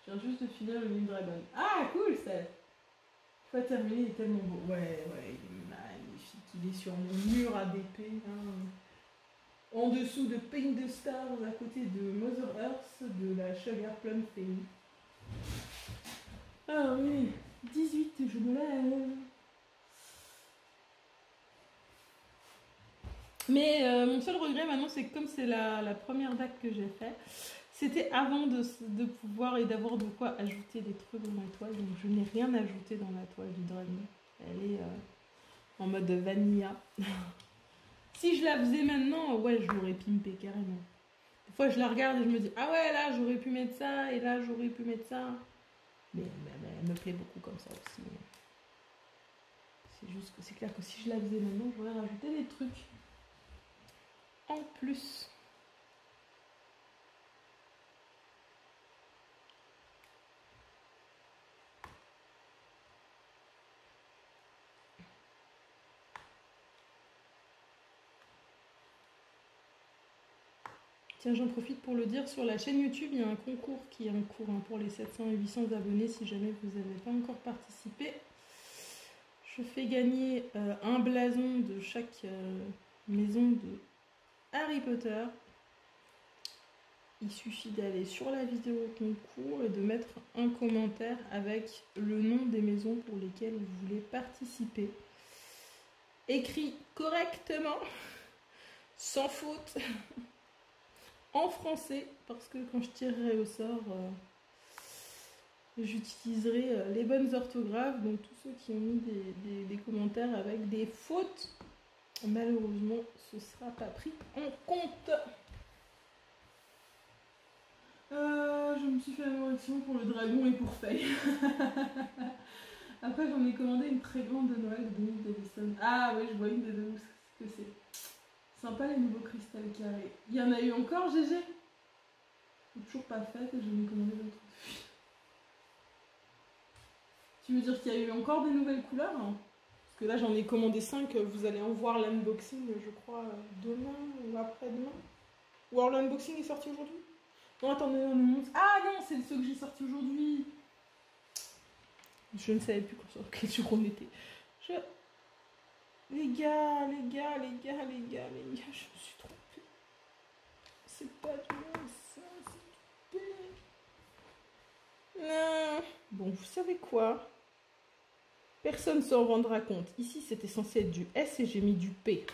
Je viens juste de finir le L'île Dragon. Ah, cool, ça. Pas terminé, il est tellement beau. Ouais, il est magnifique. Il est sur mon mur à DP. Hein. En dessous de Paint the Stars, à côté de Mother Earth, de la Sugar Plum Fairy. Ah oui, 18 et je me lève. Mais mon seul regret maintenant, c'est que comme c'est la première DAC que j'ai fait, c'était avant de pouvoir et d'avoir de quoi ajouter des trucs dans la toile. Donc je n'ai rien ajouté dans la toile du dragon. Elle est en mode vanilla. Si je la faisais maintenant, ouais, je l'aurais pimpé carrément. Des fois, je la regarde et je me dis, ah ouais, là, j'aurais pu mettre ça, et là, j'aurais pu mettre ça. Mais elle me plaît beaucoup comme ça aussi. C'est juste que c'est clair que si je la faisais maintenant, j'aurais rajouté des trucs en plus. Tiens, j'en profite pour le dire, sur la chaîne YouTube, il y a un concours qui est en cours pour les 700 et 800 abonnés. Si jamais vous n'avez pas encore participé, je fais gagner un blason de chaque maison de Harry Potter. Il suffit d'aller sur la vidéo concours et de mettre un commentaire avec le nom des maisons pour lesquelles vous voulez participer. Écrit correctement, sans faute. En français, parce que quand je tirerai au sort, j'utiliserai les bonnes orthographes. Donc tous ceux qui ont mis des commentaires avec des fautes, malheureusement, ce ne sera pas pris en compte. Je me suis fait la correction pour le dragon et pour Faye. Après, j'en ai commandé une très grande de Noël de Nick Davison. Ah oui, je vois une des deux, ce que c'est. Sympa les nouveaux cristals carrés. Il y en a eu encore, GG? Toujours pas fait et j'en ai commandé d'autres. Tu veux dire qu'il y a eu encore des nouvelles couleurs? Parce que là j'en ai commandé 5, vous allez en voir l'unboxing je crois demain ou après-demain. Ou alors l'unboxing est sorti aujourd'hui? Non attendez, ah non, c'est ceux que j'ai sorti aujourd'hui. Je ne savais plus sur quel jour on était. Les gars, je me suis trompée. C'est pas du mal, ça, c'est du P. Non. Bon, vous savez quoi? Personne ne s'en rendra compte. Ici, c'était censé être du S et j'ai mis du P.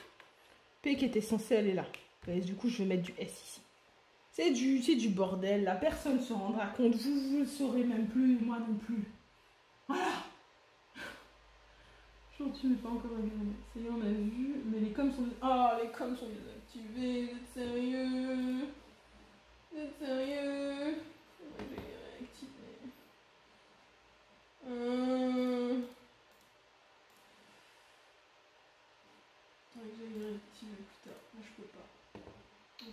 P qui était censé aller là. Et du coup, je vais mettre du S ici. C'est du bordel, là. Personne ne se rendra compte. Vous ne le saurez même plus, moi non plus. Voilà. Tu n'es pas encore regardé. Ça y est, on a vu. Mais les coms sont... Oh, les coms sont désactivés. Vous êtes sérieux? Vous êtes sérieux? Je vais les réactiver. Je vais les réactiver plus tard. Moi, je peux pas.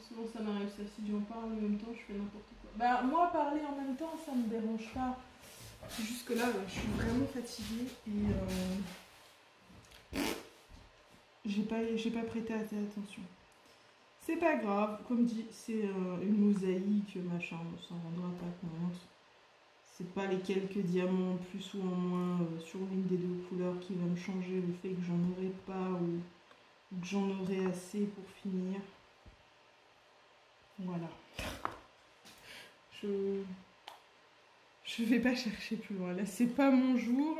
Sinon, ça m'arrive ça. Si j'en parle en même temps, je fais n'importe quoi. Bah, moi, parler en même temps, ça me dérange pas. Jusque là, je suis vraiment fatiguée et... J'ai pas prêté assez attention. C'est pas grave, comme dit, c'est une mosaïque, machin, on s'en rendra pas compte. C'est pas les quelques diamants en plus ou en moins sur l'une des deux couleurs qui va me changer le fait que j'en aurai pas ou que j'en aurai assez pour finir. Voilà. Je vais pas chercher plus loin. Là, c'est pas mon jour.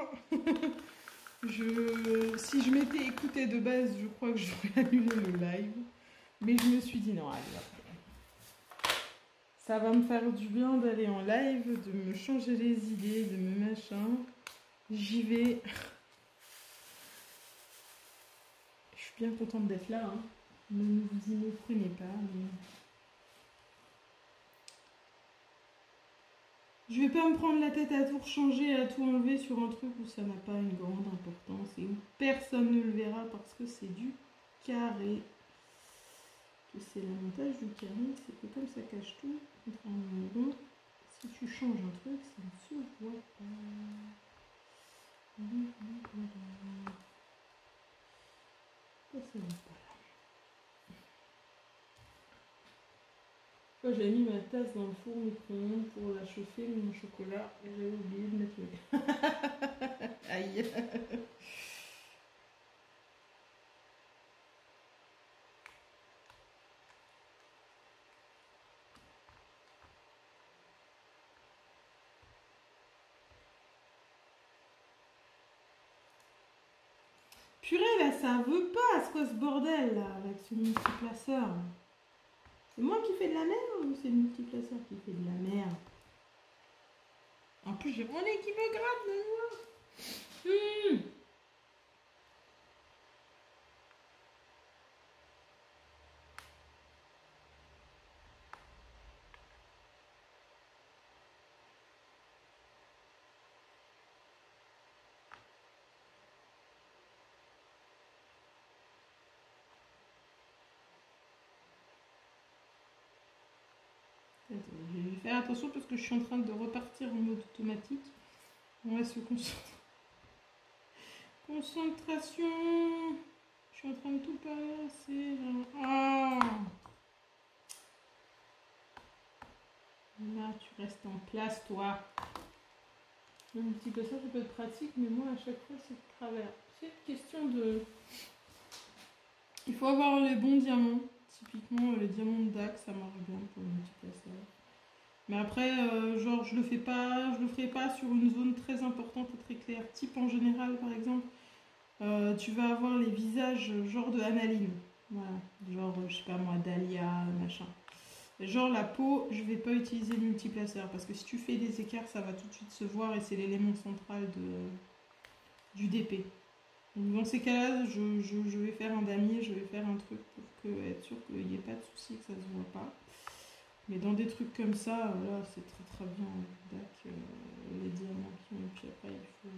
Si je m'étais écoutée de base, je crois que j'aurais annulé le live. Mais je me suis dit non, allez, ça va me faire du bien d'aller en live, de me changer les idées, de me machin. J'y vais. Je suis bien contente d'être là. Hein. Ne vous y méprenez pas. Mais... Je vais pas me prendre la tête à tout changer, à tout enlever sur un truc où ça n'a pas une grande importance et où personne ne le verra parce que c'est du carré. C'est l'avantage du carré, c'est que comme ça cache tout, contrairement au rond, si tu changes un truc, ça ne se voit pas. Pourquoi ça va pas là? Quand j'ai mis ma tasse dans le four micro-ondes pour la chauffer, mon chocolat, et j'avais oublié de mettre le aïe. Purée, là, ça veut pas, c'est quoi ce bordel, là, avec ce multiplaceur? C'est moi qui fais de la merde ou c'est le multiplaceur qui fait de la merde? En plus, j'ai mon nez qui me gratte de moi. Attends, je vais faire attention parce que je suis en train de repartir en mode automatique. On va se concentrer. Concentration. Je suis en train de tout passer. Ah. Là, tu restes en place, toi. Un petit peu ça peut être pratique, mais moi, à chaque fois, c'est de travers. C'est une question de... Il faut avoir les bons diamants. Typiquement, les diamants de DAC, ça marche bien pour le multiplaceur. Mais après, genre, je le ferai pas sur une zone très importante et très claire. Type en général, par exemple, tu vas avoir les visages genre de Analine. Voilà. Genre, je sais pas moi, Dahlia, machin. Genre la peau, je vais pas utiliser le multiplaceur parce que si tu fais des écarts, ça va tout de suite se voir et c'est l'élément central du DP. Donc dans ces cas-là, je vais faire un damier, je vais faire un truc pour être sûr qu'il n'y ait pas de souci, que ça se voit pas. Mais dans des trucs comme ça, là, c'est très très bien. DAC, les diamants qui ont. Et puis après, il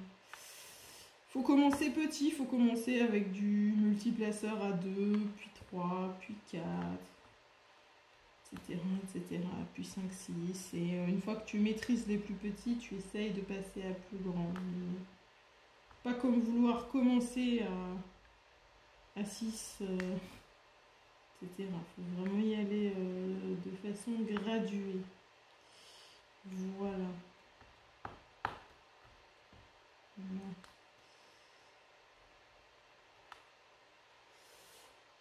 faut commencer petit, il faut commencer avec du multiplaceur à 2, puis 3, puis 4, etc., etc., puis 5, 6. Et une fois que tu maîtrises les plus petits, tu essayes de passer à plus grand. Pas comme vouloir commencer à 6, etc. Il faut vraiment y aller de façon graduée. Voilà.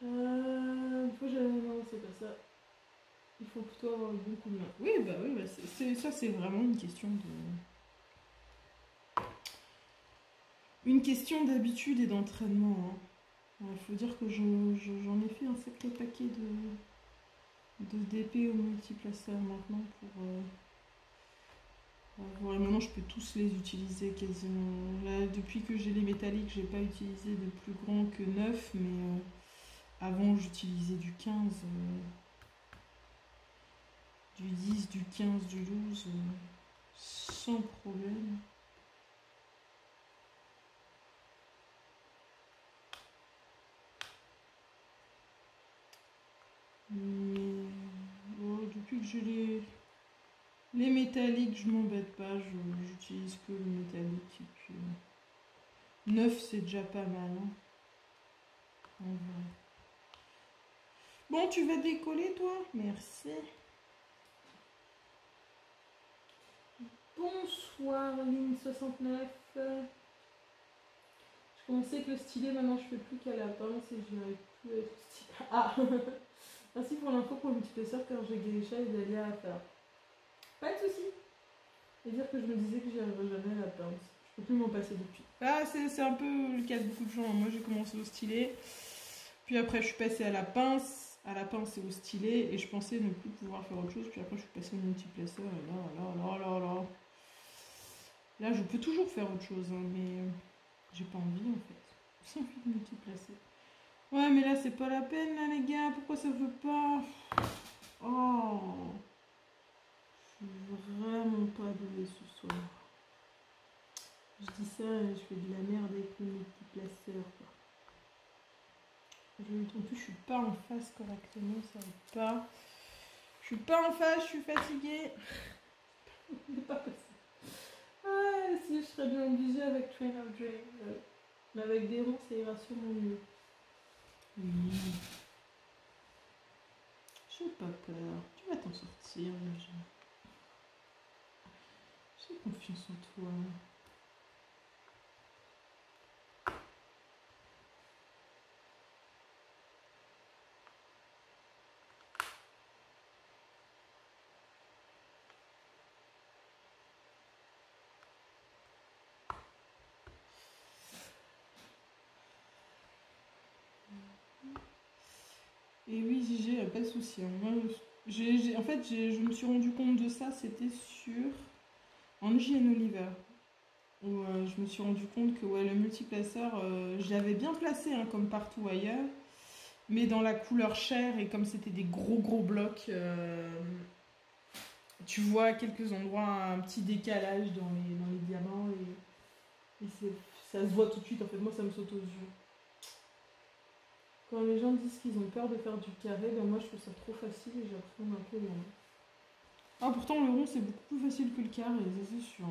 Non, c'est pas ça. Il faut plutôt avoir le bon coup de main. Oui, ça c'est vraiment une question d'habitude et d'entraînement. Hein. Il faut dire que j'en ai fait un sacré paquet de DP au multiplaceur maintenant pour voir. Maintenant je peux tous les utiliser quasiment. Là, depuis que j'ai les métalliques, j'ai pas utilisé de plus grand que 9, mais avant j'utilisais du 15, du 10, du 15, du 12, sans problème. Mais depuis que j'ai les métalliques, je m'embête pas, j'utilise que le métallique. Et puis 9, c'est déjà pas mal. Hein. En vrai. Bon, tu vas décoller, toi? Merci. Bonsoir, ligne 69. Je commençais avec le stylet, maintenant je fais plus qu'à la pince et je n'arrive plus avec le stylet. Ah Merci pour l'info pour le multiplaceur car j'ai Geisha et Dahlia à faire. Pas de soucis. Et dire que je me disais que j'y arriverais jamais à la pince. Je peux plus m'en passer depuis. Ah, c'est un peu le cas de beaucoup de gens. Moi j'ai commencé au stylet, puis après je suis passée à la pince et au stylet, et je pensais ne plus pouvoir faire autre chose, puis après je suis passée au multiplaceur, et là. Là je peux toujours faire autre chose, hein, mais j'ai pas envie en fait. J'ai envie de multiplacer. Ouais, mais là c'est pas la peine là les gars, pourquoi ça veut pas? Oh, je suis vraiment pas douée ce soir. Je dis ça et je fais de la merde avec le multiplaceur. En plus, je suis pas en face correctement, ça va pas. Je suis pas en face, je suis fatiguée. Il est pas possible. Ah, si je serais bien obligée avec Train of Dreams. Mais avec des ronds, ça ira sûrement mieux. Oui. J'ai pas peur. Tu vas t'en sortir, déjà. J'ai confiance en toi. Et oui, Gigi, pas de souci. Moi, en fait, je me suis rendu compte de ça, c'était sur Angie and Oliver. Où je me suis rendu compte que ouais, le multiplaceur, je l'avais bien placé hein, comme partout ailleurs. Mais dans la couleur chair, et comme c'était des gros blocs, tu vois à quelques endroits un petit décalage dans les diamants. Et ça se voit tout de suite. En fait, moi, ça me saute aux yeux. Quand les gens disent qu'ils ont peur de faire du carré, ben moi je trouve ça trop facile et j'appréhende un peu le rond. Ah pourtant le rond c'est beaucoup plus facile que le carré, ça c'est sûr.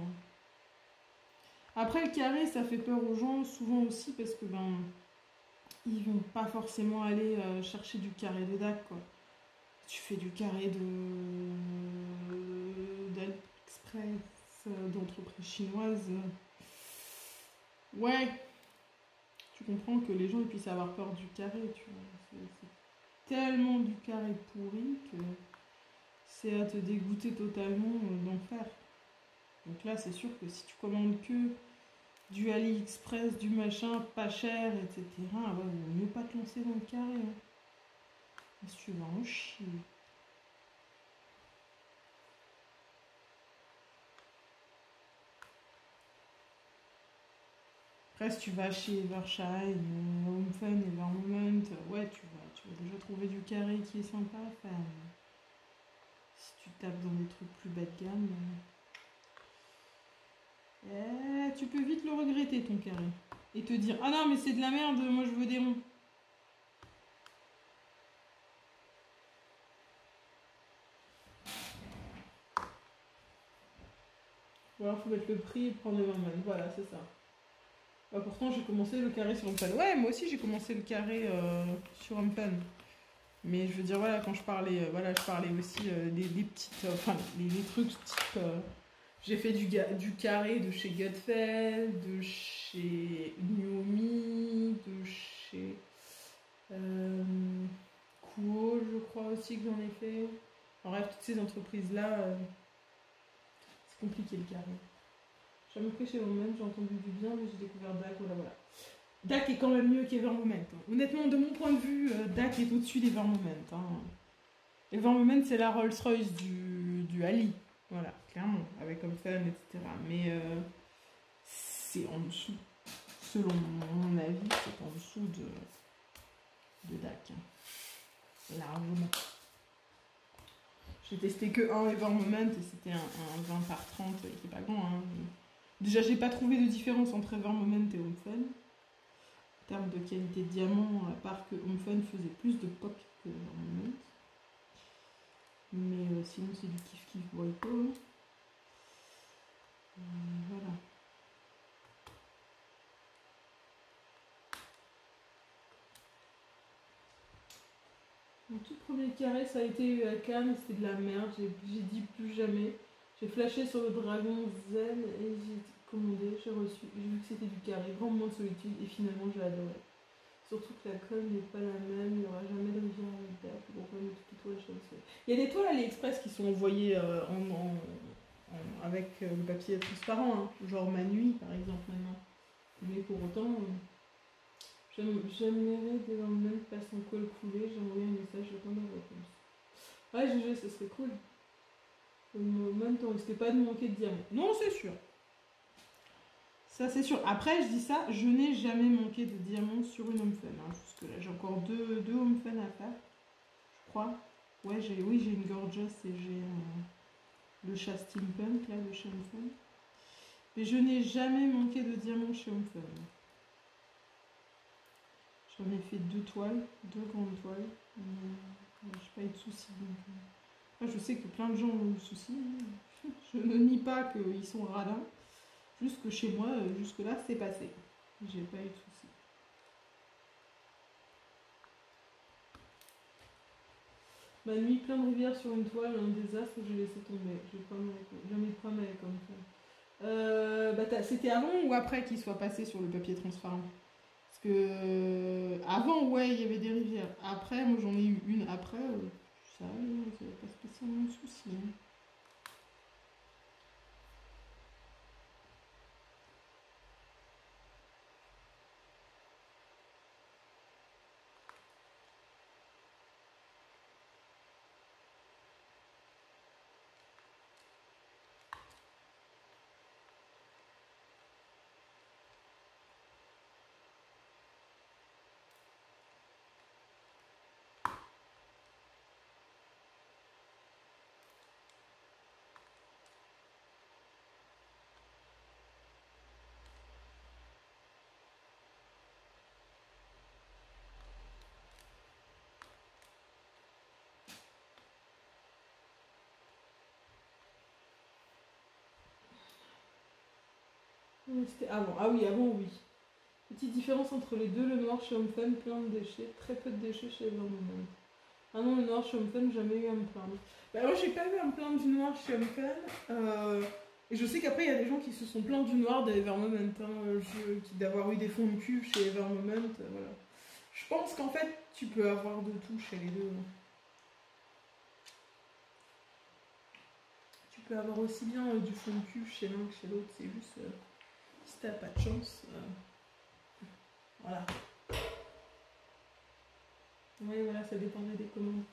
Après le carré ça fait peur aux gens souvent aussi parce que ben ils vont pas forcément aller chercher du carré de DAC quoi. Tu fais du carré d'AliExpress, d'entreprise chinoise. Ouais, tu comprends que les gens ils puissent avoir peur du carré, tu vois. C'est tellement du carré pourri que c'est à te dégoûter totalement d'en faire. Donc là, c'est sûr que si tu commandes que du AliExpress, du machin pas cher, etc., ouais, vaut mieux pas te lancer dans le carré. Hein. Parce que tu vas en chier. Après, si tu vas chez Evershine, Home Fun, Evermoment, ouais, tu vas déjà trouver du carré qui est sympa à faire. Si tu tapes dans des trucs plus bas de gamme, tu peux vite le regretter ton carré. Et te dire, ah non, mais c'est de la merde, moi je veux des ronds. Ou alors faut mettre le prix et prendre le Everman. Voilà, c'est ça. Bah, pourtant, j'ai commencé le carré sur Umpan. Ouais, moi aussi, j'ai commencé le carré sur Umpan. Mais je veux dire, voilà, quand je parlais, je parlais aussi des petites. Enfin, les trucs type. J'ai fait du carré de chez Gutfeld, de chez Nuomi, de chez. Kuo, je crois aussi que j'en ai fait. En bref, toutes ces entreprises-là, c'est compliqué le carré. J'ai jamais pris chez Moment, j'ai entendu du bien, mais j'ai découvert DAC, voilà. DAC est quand même mieux qu'Evermoment. Hein. Honnêtement, de mon point de vue, DAC est au-dessus d'Evermoment. Hein. Evermoment, c'est la Rolls-Royce du Ali. Voilà, clairement, avec Homefun, etc. Mais c'est en dessous. Selon mon avis, c'est en dessous de DAC. Hein. Largement. J'ai testé que un Evermoment et c'était un 20 par 30 qui est pas grand. Hein. Déjà, j'ai pas trouvé de différence entre Evermoment et Homefun. En termes de qualité de diamant, à part que Homefun faisait plus de POC que Evermoment. Mais sinon, c'est du kiff-kiff boyco. Voilà. Mon tout premier carré, ça a été à Cannes, c'était de la merde. J'ai dit plus jamais. J'ai flashé sur le Dragon Zen et j'ai commandé, j'ai reçu. J'ai vu que c'était du carré, grand moment de solitude et finalement j'ai adoré. Surtout que la colle n'est pas la même, il n'y aura jamais de rivière avec date, donc on met toutes les toiles chaque. Il y a des toiles AliExpress qui sont envoyées avec le papier transparent, hein, genre ma nuit par exemple maintenant. Mais pour autant, j'aimerais dès le même passe en col coulé, j'ai envoyé un message, j'attends la réponse. Ouais, GG, ça serait cool. Au moment, on risquait pas de manquer de diamants. Non, c'est sûr. Ça, c'est sûr. Après, je dis ça, je n'ai jamais manqué de diamants sur une Homefun. Hein, jusque là, j'ai encore deux Homefun à faire, je crois. Ouais, j'ai une Gorgeous et j'ai le chat Steampunk, là, de chez Homefun. Mais je n'ai jamais manqué de diamants chez Homefun. J'en ai fait 2 toiles, 2 grandes toiles. J'ai pas eu de soucis. Donc, je sais que plein de gens ont eu de soucis. Je ne nie pas qu'ils sont radins. Juste que chez moi, jusque-là, c'est passé. J'ai pas eu de soucis. Ma nuit, plein de rivières sur une toile, un désastre, j'ai laissé tomber. J'ai jamais eu de problème avec comme ça. C'était avant ou après qu'il soit passé sur le papier transparent? Parce que avant, ouais, il y avait des rivières. Après, moi j'en ai eu une après. Ça allait, ça n'avait pas spécialement de soucis. Hein. C'était avant. Ah oui, avant, oui. Petite différence entre les deux, le noir chez Home Fun, plein de déchets, très peu de déchets chez Evermoment. Ah non, le noir chez Home Fun, jamais eu à me plaindre. Bah, moi, j'ai pas eu à me plaindre du noir chez Home Fun. Et je sais qu'après, il y a des gens qui se sont plaints du noir d'Evermoment, d'avoir eu des fonds de cul chez Evermoment. Voilà. Je pense qu'en fait, tu peux avoir de tout chez les deux. Tu peux avoir aussi bien du fond de cul chez l'un que chez l'autre. C'est juste, si t'as pas de chance. Voilà. Oui, voilà, ça dépendait des commandes.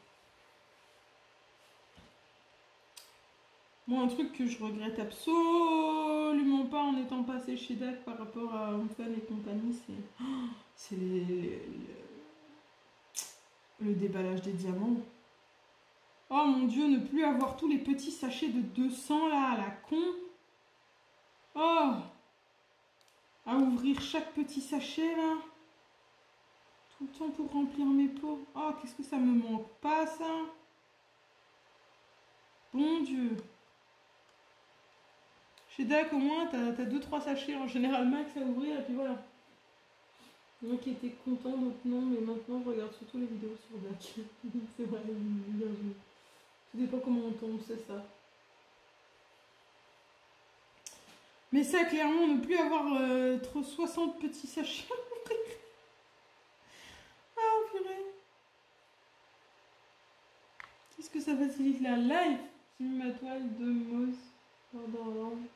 Moi, un truc que je regrette absolument pas en étant passé chez DAC par rapport à Homefun et compagnie, c'est le déballage des diamants. Oh mon dieu, ne plus avoir tous les petits sachets de 200 là, à la con. Oh, à ouvrir chaque petit sachet là. Tout le temps pour remplir mes pots. Oh, qu'est-ce que ça me manque pas ça. Bon Dieu. Chez DAC, au moins, t'as 2-3 sachets en général max à ouvrir, et puis voilà. Il y en a qui étaient contents, d'autres non, mais maintenant, je regarde surtout les vidéos sur DAC. C'est vrai, Virginie. Tout dépend comment on tombe, c'est ça. Mais ça, clairement, ne plus avoir trop 60 petits sachets à ouvrir. Ah, purée. Qu'est-ce que ça facilite la live? J'ai mis ma toile de Moz dans l'angle.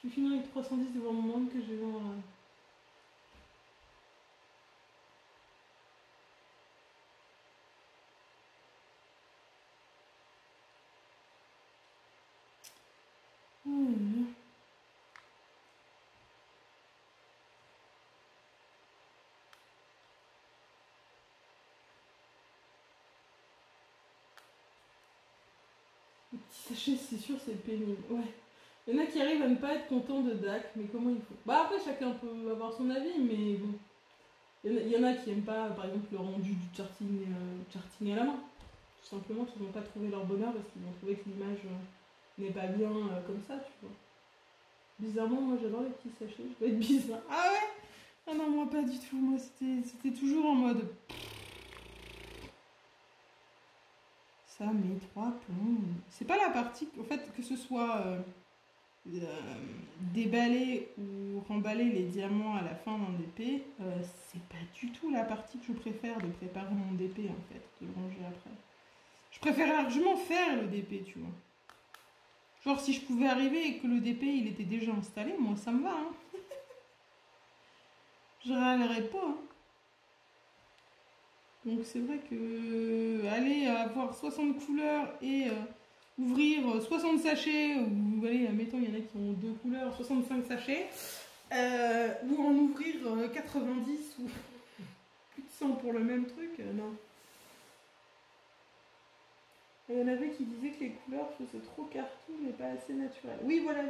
Je vais finir avec 310 devant mon monde que je vais voir. Les petits sachets, c'est sûr, c'est pénible. Ouais. Il y en a qui arrivent à ne pas être contents de DAC, mais comment il faut? Bah après, chacun peut avoir son avis, mais bon. Il y en a qui n'aiment pas, par exemple, le rendu du charting à la main. Tout simplement, ils n'ont pas trouvé leur bonheur parce qu'ils ont trouvé que l'image n'est pas bien comme ça, tu vois. Bizarrement, moi j'adore les petits sachets, je dois être bizarre. Ah ouais? Ah non, moi pas du tout, moi c'était toujours en mode... Ça, mes 3 plombs... C'est pas la partie, en fait, que ce soit déballer ou remballer les diamants à la fin d'un DP, c'est pas du tout la partie que je préfère de préparer mon DP, en fait, de le ranger après. Je préfère largement faire le DP, tu vois. Genre, si je pouvais arriver et que le DP, il était déjà installé, moi, ça me va, hein. Je râlerais pas, hein. Donc, c'est vrai que aller avoir 60 couleurs et ouvrir 60 sachets, ou allez, mettons, il y en a qui ont 2 couleurs, 65 sachets, ou en ouvrir 90 ou plus de 100 pour le même truc, non. Il y en avait qui disaient que les couleurs faisaient trop cartoon et pas assez naturel. Oui, voilà.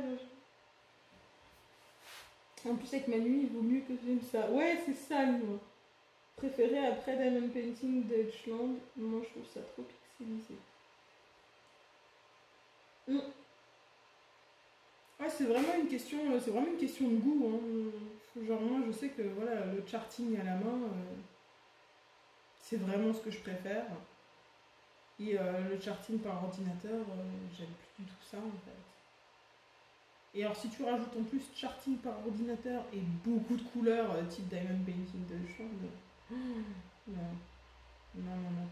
En plus, avec ma nuit, il vaut mieux que j'aime ça. Ouais, c'est ça, moi. préféré après Diamond Painting d'Edgeland. Moi, je trouve ça trop pixelisé. Ouais, c'est vraiment une question de goût. Hein. Genre, moi, je sais que voilà, le charting à la main, c'est vraiment ce que je préfère. Et le charting par ordinateur, j'aime plus du tout ça en fait. Et alors, si tu rajoutes en plus charting par ordinateur et beaucoup de couleurs, type Diamond Painting d'Edgeland, non, non.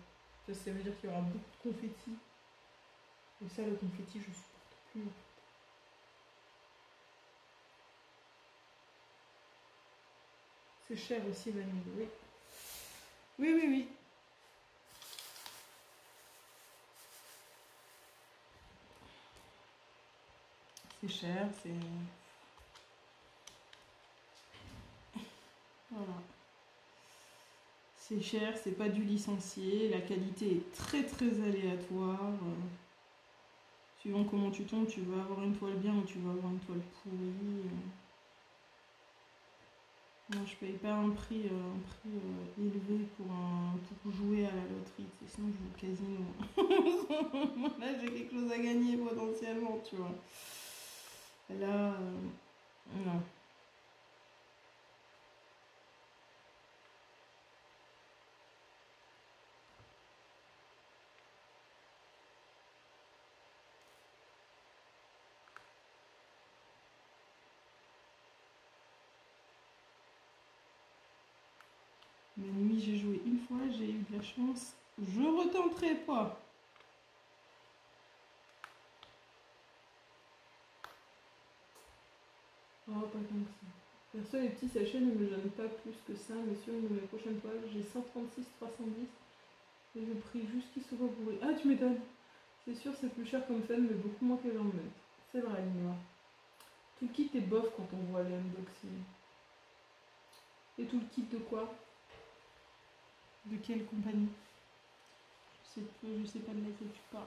Ça veut dire qu'il y aura beaucoup de confetti. Et ça, le confetti, je supporte plus. C'est cher aussi, vanille, oui. Oui. C'est cher, c'est... Voilà. C'est cher, c'est pas du licencié, la qualité est très aléatoire. Suivant comment tu tombes, tu vas avoir une toile bien ou tu vas avoir une toile pourrie. Moi, je paye pas un prix élevé pour jouer à la loterie, sinon je joue au casino. Là, j'ai quelque chose à gagner potentiellement, tu vois. Là, non. Mais nuit, j'ai joué une fois, j'ai eu de la chance. Je retenterai pas. Oh, pas comme ça. Perso, les petits sachets ne me gênent pas plus que ça, mais sur une de mes prochaines toiles, j'ai 136,310 et je prie juste qu'il soit bourré. Ah, tu m'étonnes. C'est sûr, c'est plus cher comme fan, mais beaucoup moins que les gens. C'est vrai, Lina. Tout le kit est bof quand on voit les unboxings. Et tout le kit de quoi? De quelle compagnie? Je sais pas de laquelle tu parles.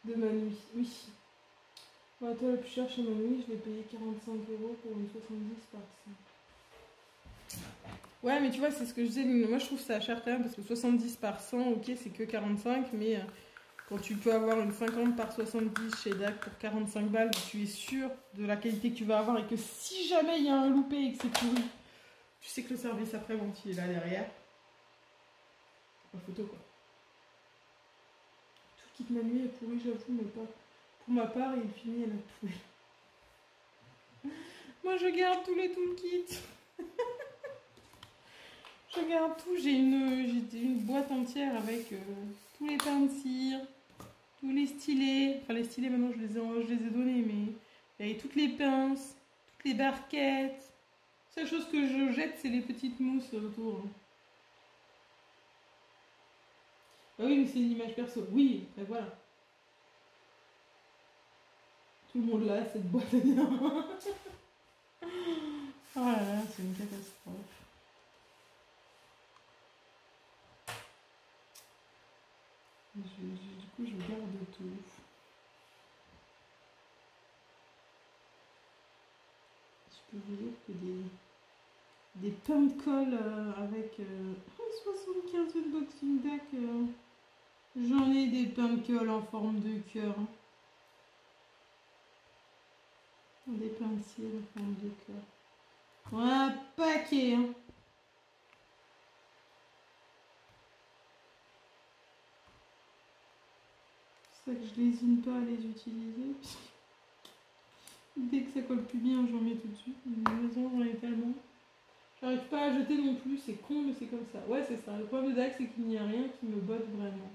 De ma nuit, oui. Moi, toi, la plus chère chez ma nuit, je l'ai payé 45 € pour une 70 par 100. Ouais, mais tu vois, c'est ce que je disais. Moi, je trouve ça cher quand même parce que 70 par 100, ok, c'est que 45, mais quand tu peux avoir une 50 par 70 chez DAC pour 45 balles, tu es sûr de la qualité que tu vas avoir et que si jamais il y a un loupé et que c'est pourri, tu sais que le service après-vente il est là derrière. La photo quoi. Tout le kit ma nuit est pourri, j'avoue, mais pas. Pour ma part, il finit à la poubelle. Moi, je garde tous les toolkits. Je garde tout. J'ai une boîte entière avec tous les pains de cire, tous les stylets. Enfin, les stylets, maintenant, je les ai donnés, mais il y avait toutes les pinces, toutes les barquettes. La seule chose que je jette, c'est les petites mousses autour. Ah oui, mais c'est une image perso. Oui, ben voilà. Tout le monde là, cette boîte à bien. Oh là là, c'est une catastrophe. Du coup, je garde tout. Je peux vous dire que des pains de colle avec 75 unboxing deck. J'en ai des pains de colle en forme de cœur. Des pains de cire en forme de cœur. Un paquet. Hein. C'est ça que je n'hésite pas à les utiliser. Dès que ça colle plus bien, j'en mets tout de suite. J'en ai tellement. J'arrive pas à jeter non plus, c'est con, mais c'est comme ça. Ouais, c'est ça. Le problème de DAC, c'est qu'il n'y a rien qui me botte vraiment.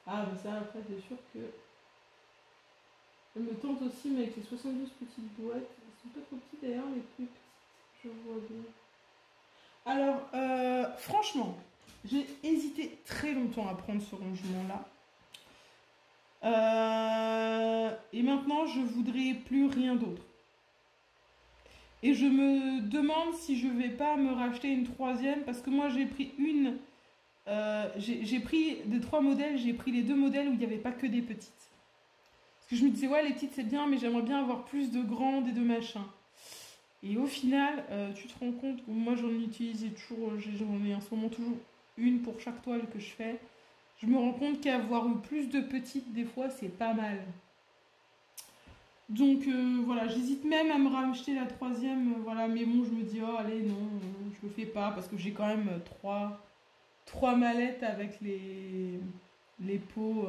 Ah, mais ça, après, c'est sûr que... Elle me tente aussi, mais avec les 72 petites boîtes, elles sont pas trop petites d'ailleurs, les plus petites, je vois bien. Alors, franchement, j'ai hésité très longtemps à prendre ce rangement-là. Et maintenant, je voudrais plus rien d'autre. Et je me demande si je vais pas me racheter une troisième, parce que moi, j'ai pris une... j'ai pris des 3 modèles, j'ai pris les 2 modèles où il n'y avait pas que des petites. Parce que je me disais, ouais, les petites, c'est bien, mais j'aimerais bien avoir plus de grandes et de machins. Et au final, tu te rends compte que moi j'en utilise toujours, j'en ai en ce moment toujours une pour chaque toile que je fais. Je me rends compte qu'avoir eu plus de petites, des fois, c'est pas mal. Donc voilà, j'hésite même à me racheter la troisième, voilà, mais bon, je me dis, oh allez, non, je le fais pas, parce que j'ai quand même 3 mallettes avec les pots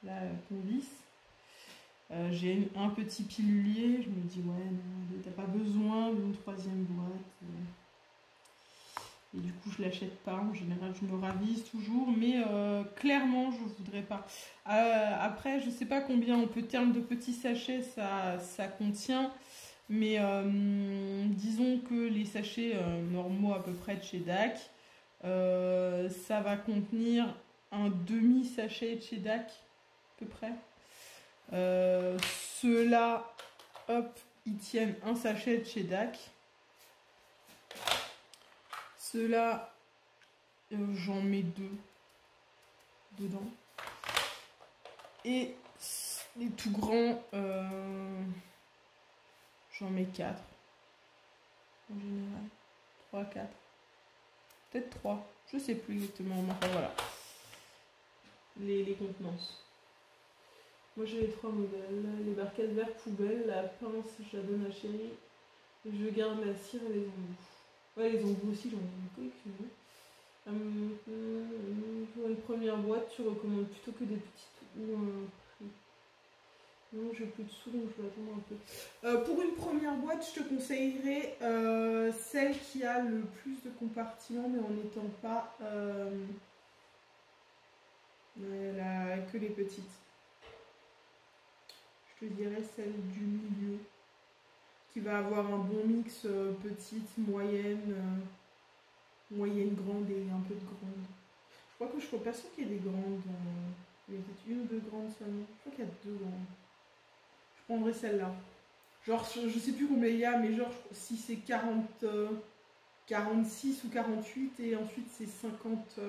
là, qu'on visse. J'ai un petit pilulier, je me dis ouais, non, t'as pas besoin d'une troisième boîte. Et du coup, je l'achète pas. En général, je me ravise toujours, mais clairement, je voudrais pas. Après, je sais pas combien en peu termes de petits sachets ça contient, mais disons que les sachets normaux à peu près de chez DAC, ça va contenir un demi-sachet de chez DAC, à peu près. Ceux-là, hop, ils tiennent un sachet de chez DAC. Ceux-là, j'en mets 2 dedans. Et les tout grands, j'en mets 4. En général. 3, 4. Peut-être 3. Je sais plus exactement. Enfin voilà. Les contenances. Moi j'ai les 3 modèles. Les barquettes vertes poubelle, la pince, je la donne à Chérie. Et je garde la cire et les embouts. Ouais, les embouts aussi, j'en ai une collection. Pour une première boîte, tu recommandes plutôt que des petites ou un prix? Non, j'ai plus de sous, donc je vais attendre un peu. Pour une première boîte, je te conseillerais celle qui a le plus de compartiments, mais en n'étant pas que les petites. Je te dirais celle du milieu, qui va avoir un bon mix petite, moyenne, moyenne grande et un peu de grande. Je crois que je ne suis pas sûre qu'il y ait des grandes. Il y a peut-être 1 ou 2 grandes seulement. Je crois qu'il y a 2 grandes. Je prendrais celle-là. Genre, je sais plus combien il y a, mais genre, si c'est 40, 46 ou 48, et ensuite c'est 50,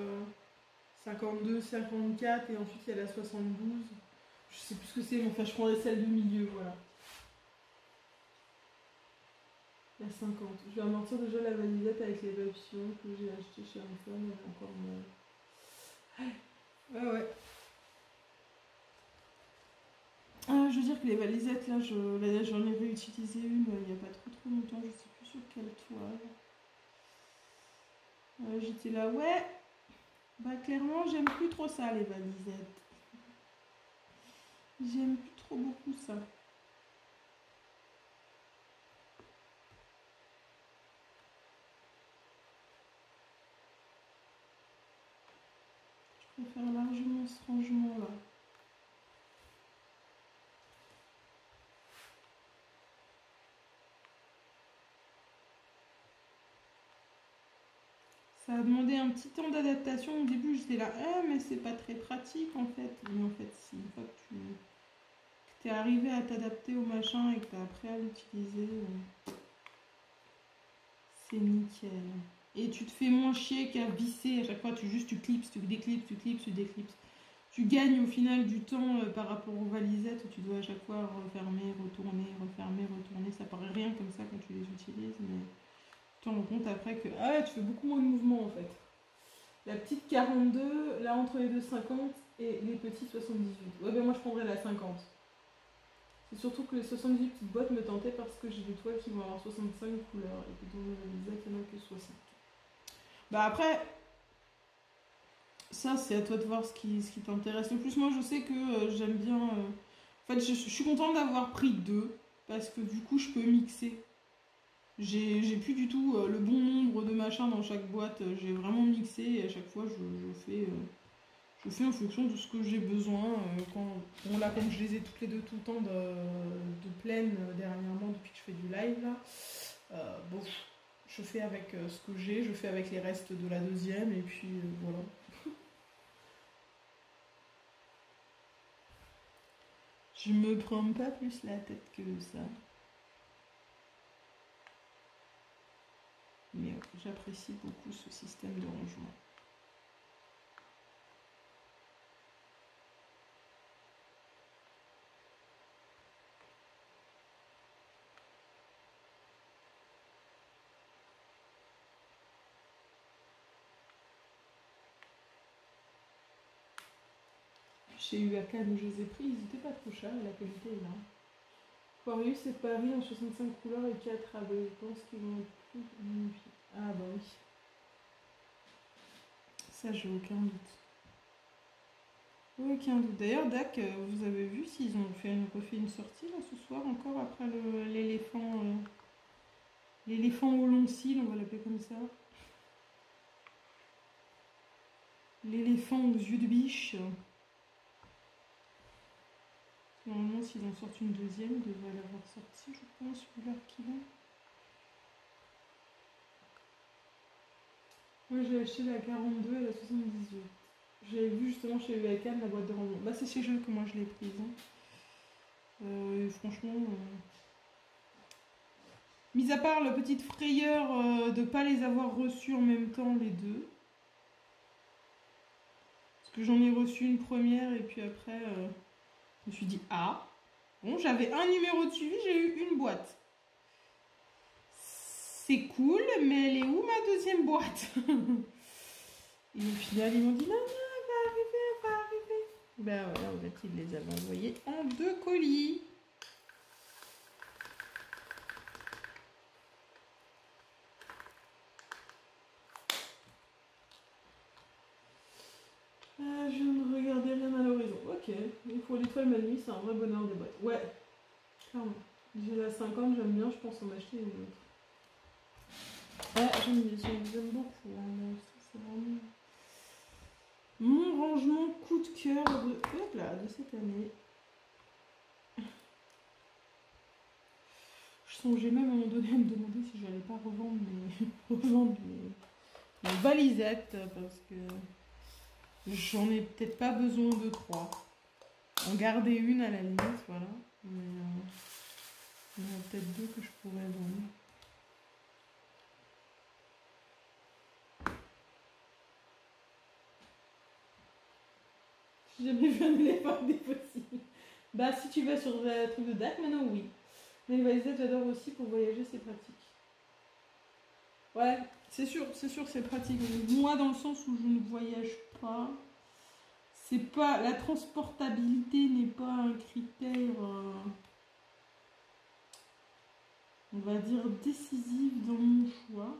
52, 54, et ensuite il y a la 72. Je sais plus ce que c'est, mais enfin, je prendrais celle du milieu, voilà. La 50. Je vais amortir déjà la valisette avec les papillons que j'ai acheté chez Antoine. Il y avait encore mon... Ouais, ouais. Je veux dire que les valisettes, là, j'en ai réutilisé une il n'y a pas trop longtemps. Je sais plus sur quelle toile. J'étais là, ouais. Bah, clairement, j'aime plus trop ça, les valisettes. J'aime plus trop beaucoup ça. Je préfère largement ce rangement-là. Ça a demandé un petit temps d'adaptation. Au début, j'étais là, mais c'est pas très pratique en fait. Mais en fait, si, une fois que tu es arrivé à t'adapter au machin et que tu as appris à l'utiliser, c'est nickel. Et tu te fais moins chier qu'à visser. À chaque fois, tu clipses, tu déclipses, tu clipses, tu déclipses. Tu gagnes au final du temps par rapport aux valisettes où tu dois à chaque fois refermer, retourner, refermer, retourner. Ça paraît rien comme ça quand tu les utilises, mais tu te rends compte après que tu fais beaucoup moins de mouvements en fait. La petite 42, là entre les deux 50 et les petits 78. Ouais, ben moi je prendrais la 50. C'est surtout que les 78 petites boîtes me tentaient parce que j'ai des toiles qui vont avoir 65 couleurs et que dans les valisettes il n'y en a que 60. Bah après, ça c'est à toi de voir ce qui t'intéresse le plus. Moi je sais que j'aime bien... En fait je suis contente d'avoir pris 2 parce que du coup je peux mixer. J'ai plus du tout le bon nombre de machins dans chaque boîte. J'ai vraiment mixé et à chaque fois je je fais en fonction de ce que j'ai besoin. Bon, là, comme je les ai toutes les deux tout le temps de pleine dernièrement, depuis que je fais du live, là, bon, je fais avec ce que j'ai, je fais avec les restes de la deuxième, et puis voilà. Je me prends pas plus la tête que ça. Mais j'apprécie beaucoup ce système de rangement. Chez UAK, où je les ai pris, ils n'étaient pas trop chers et la qualité est là. Aquarius et Paris en 65 couleurs et 4 AB. Je pense qu'ils vont être plus magnifiques. Ah bah oui. Ça, j'ai aucun doute. Aucun doute. D'ailleurs, Dac, vous avez vu s'ils ont refait une sortie là, ce soir encore après l'éléphant. L'éléphant au long cil, on va l'appeler comme ça. L'éléphant aux yeux de biche. Normalement, s'ils en sortent une deuxième, ils devraient l'avoir sorti, je pense, vu l'heure qu'il est. Moi, j'ai acheté la 42 et la 78. J'avais vu justement chez UACAM la boîte de rangement. Bah, c'est chez eux que moi je l'ai prise. Hein. Et franchement, mis à part la petite frayeur de ne pas les avoir reçus en même temps, les deux. Parce que j'en ai reçu une première et puis après, je me suis dit, ah, bon, j'avais un numéro de suivi, j'ai eu une boîte. C'est cool, mais elle est où ma deuxième boîte? Et au final, ils m'ont dit, non, elle va arriver, elle va arriver. Ben voilà, en fait, ils les avaient envoyés en 2 colis. Je viens de regarder rien à l'horizon. Ok, il faut l'étoile ma nuit, c'est un vrai bonheur des boîtes. Ouais, clairement. J'ai la 50, j'aime bien, je pense en acheter une autre. Ouais, j'aime beaucoup. Hein, c'est vraiment mon rangement coup de cœur de cette année. Je songeais même à un moment donné à me demander si j'allais pas revendre mes valisettes parce que j'en ai peut-être pas besoin de 3. En garder une à la limite, voilà. Mais il y en a peut-être 2 que je pourrais vendre. J'ai jamais vu un éléphant des fossiles. Bah, si tu vas sur le truc de date, maintenant oui. Mais les valisettes, j'adore aussi pour voyager, c'est pratique. Ouais, c'est sûr que c'est pratique. Moi, dans le sens où je ne voyage pas, c'est pas la transportabilité n'est pas un critère, on va dire, décisif dans mon choix.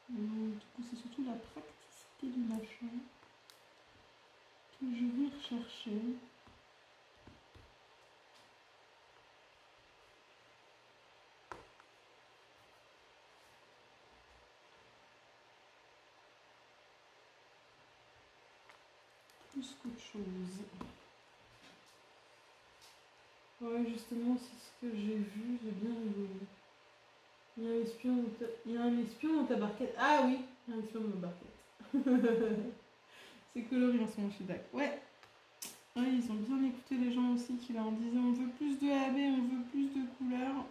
Du coup, c'est surtout la praticité du machin que je vais rechercher. Plus qu'autre chose. Ouais, justement, c'est ce que j'ai vu, j'ai bien rigolé. Il y a un espion dans ta barquette. Ah oui, il y a un espion dans ma barquette. C'est coloré en ce moment, je suis d'accord. Ouais. Ouais, ils ont bien écouté les gens aussi qui leur disaient on veut plus de AB, on veut plus de couleurs.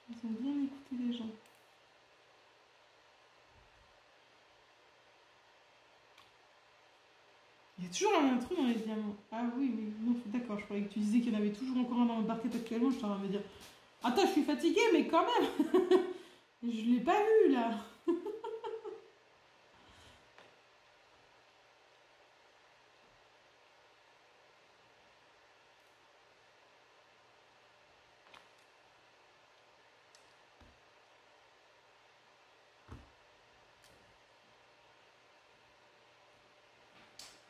Ils ont bien écouté les gens. Il y a toujours un truc dans les diamants. Ah oui, oui. Non, d'accord, je croyais que tu disais qu'il y en avait toujours encore un dans ma barquette actuellement. Je t'en train de me dire attends, je suis fatiguée, mais quand même. Je l'ai pas vu là.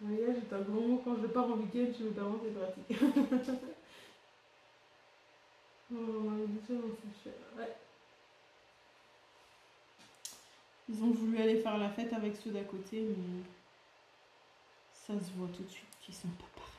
Voyage est un grand mot quand je pars en week-end chez mes parents, c'est pratique. Oh, on a déjà dans ce cher. Ouais. Ils ont voulu aller faire la fête avec ceux d'à côté, mais ça se voit tout de suite qu'ils sont pas pareils.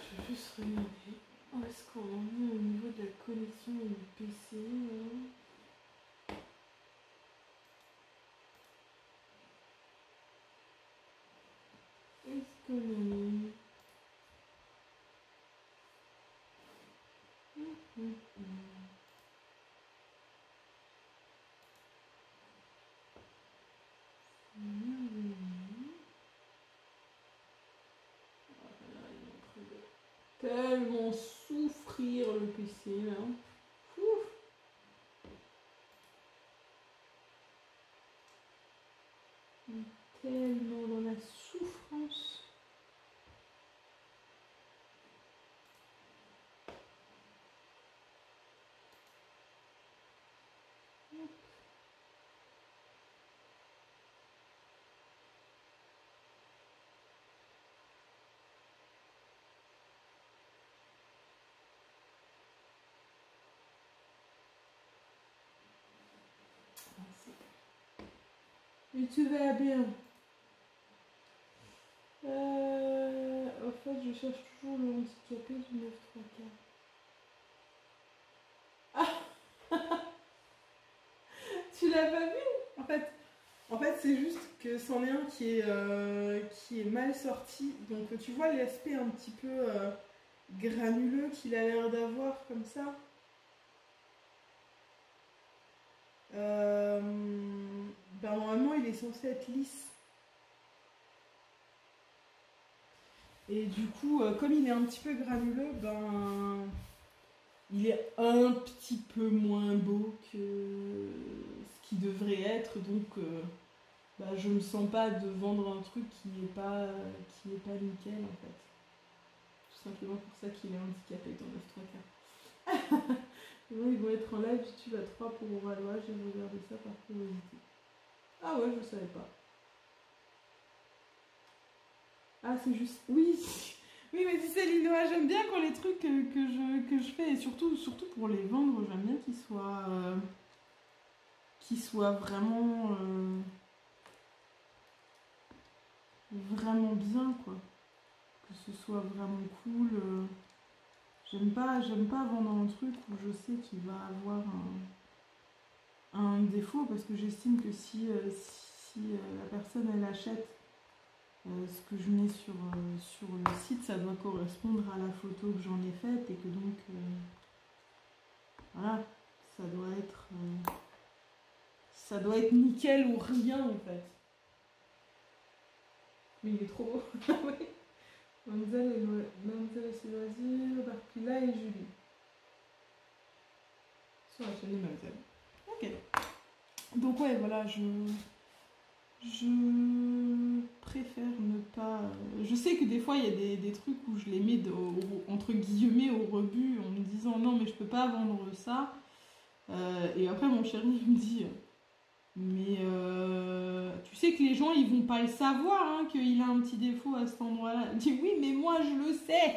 Je vais juste regarder où est-ce qu'on en est au niveau de la connexion du PC. Où est-ce qu'on en est? Tellement souffrir le PC là. Ouf. Tellement dans la souffrance. Et tu vas bien. En fait, je cherche toujours le handicapé du 9 3 quarts. Ah. Tu l'as pas vu? En fait c'est juste que c'en est un qui est mal sorti. Donc tu vois l'aspect un petit peu granuleux qu'il a l'air d'avoir comme ça. Normalement il est censé être lisse. Et du coup, comme il est un petit peu granuleux, il est un petit peu moins beau que ce qu'il devrait être. Donc je me sens pas de vendre un truc qui est pas nickel en fait. Tout simplement pour ça qu'il est handicapé dans 9 3 quarts. Ils vont être en live YouTube à 3 pour Valois. J'ai regardé ça par curiosité. Ah ouais, je savais pas. Ah, c'est juste. Oui! Oui, mais tu sais, Linoa, j'aime bien quand les trucs que je fais, et surtout pour les vendre, j'aime bien qu'ils soient vraiment. Vraiment bien, quoi. Que ce soit vraiment cool. J'aime pas vendre un truc où je sais qu'il va avoir un défaut, parce que j'estime que si la personne elle achète ce que je mets sur le site, ça doit correspondre à la photo que j'en ai faite, et que donc voilà, ça doit être nickel ou rien en fait. Mais il est trop beau. Oui. Mademoiselle et ses loisirs, Barpilla et Julie. Sur la chaîne de Mademoiselle. Ok. Donc ouais, voilà, je préfère ne pas... Je sais que des fois, il y a des trucs où je les mets entre guillemets au rebut en me disant non, mais je peux pas vendre ça. Et après, mon chéri me dit... Mais tu sais que les gens, ils vont pas le savoir, hein, qu'il a un petit défaut à cet endroit-là. Il dit oui, mais moi, je le sais.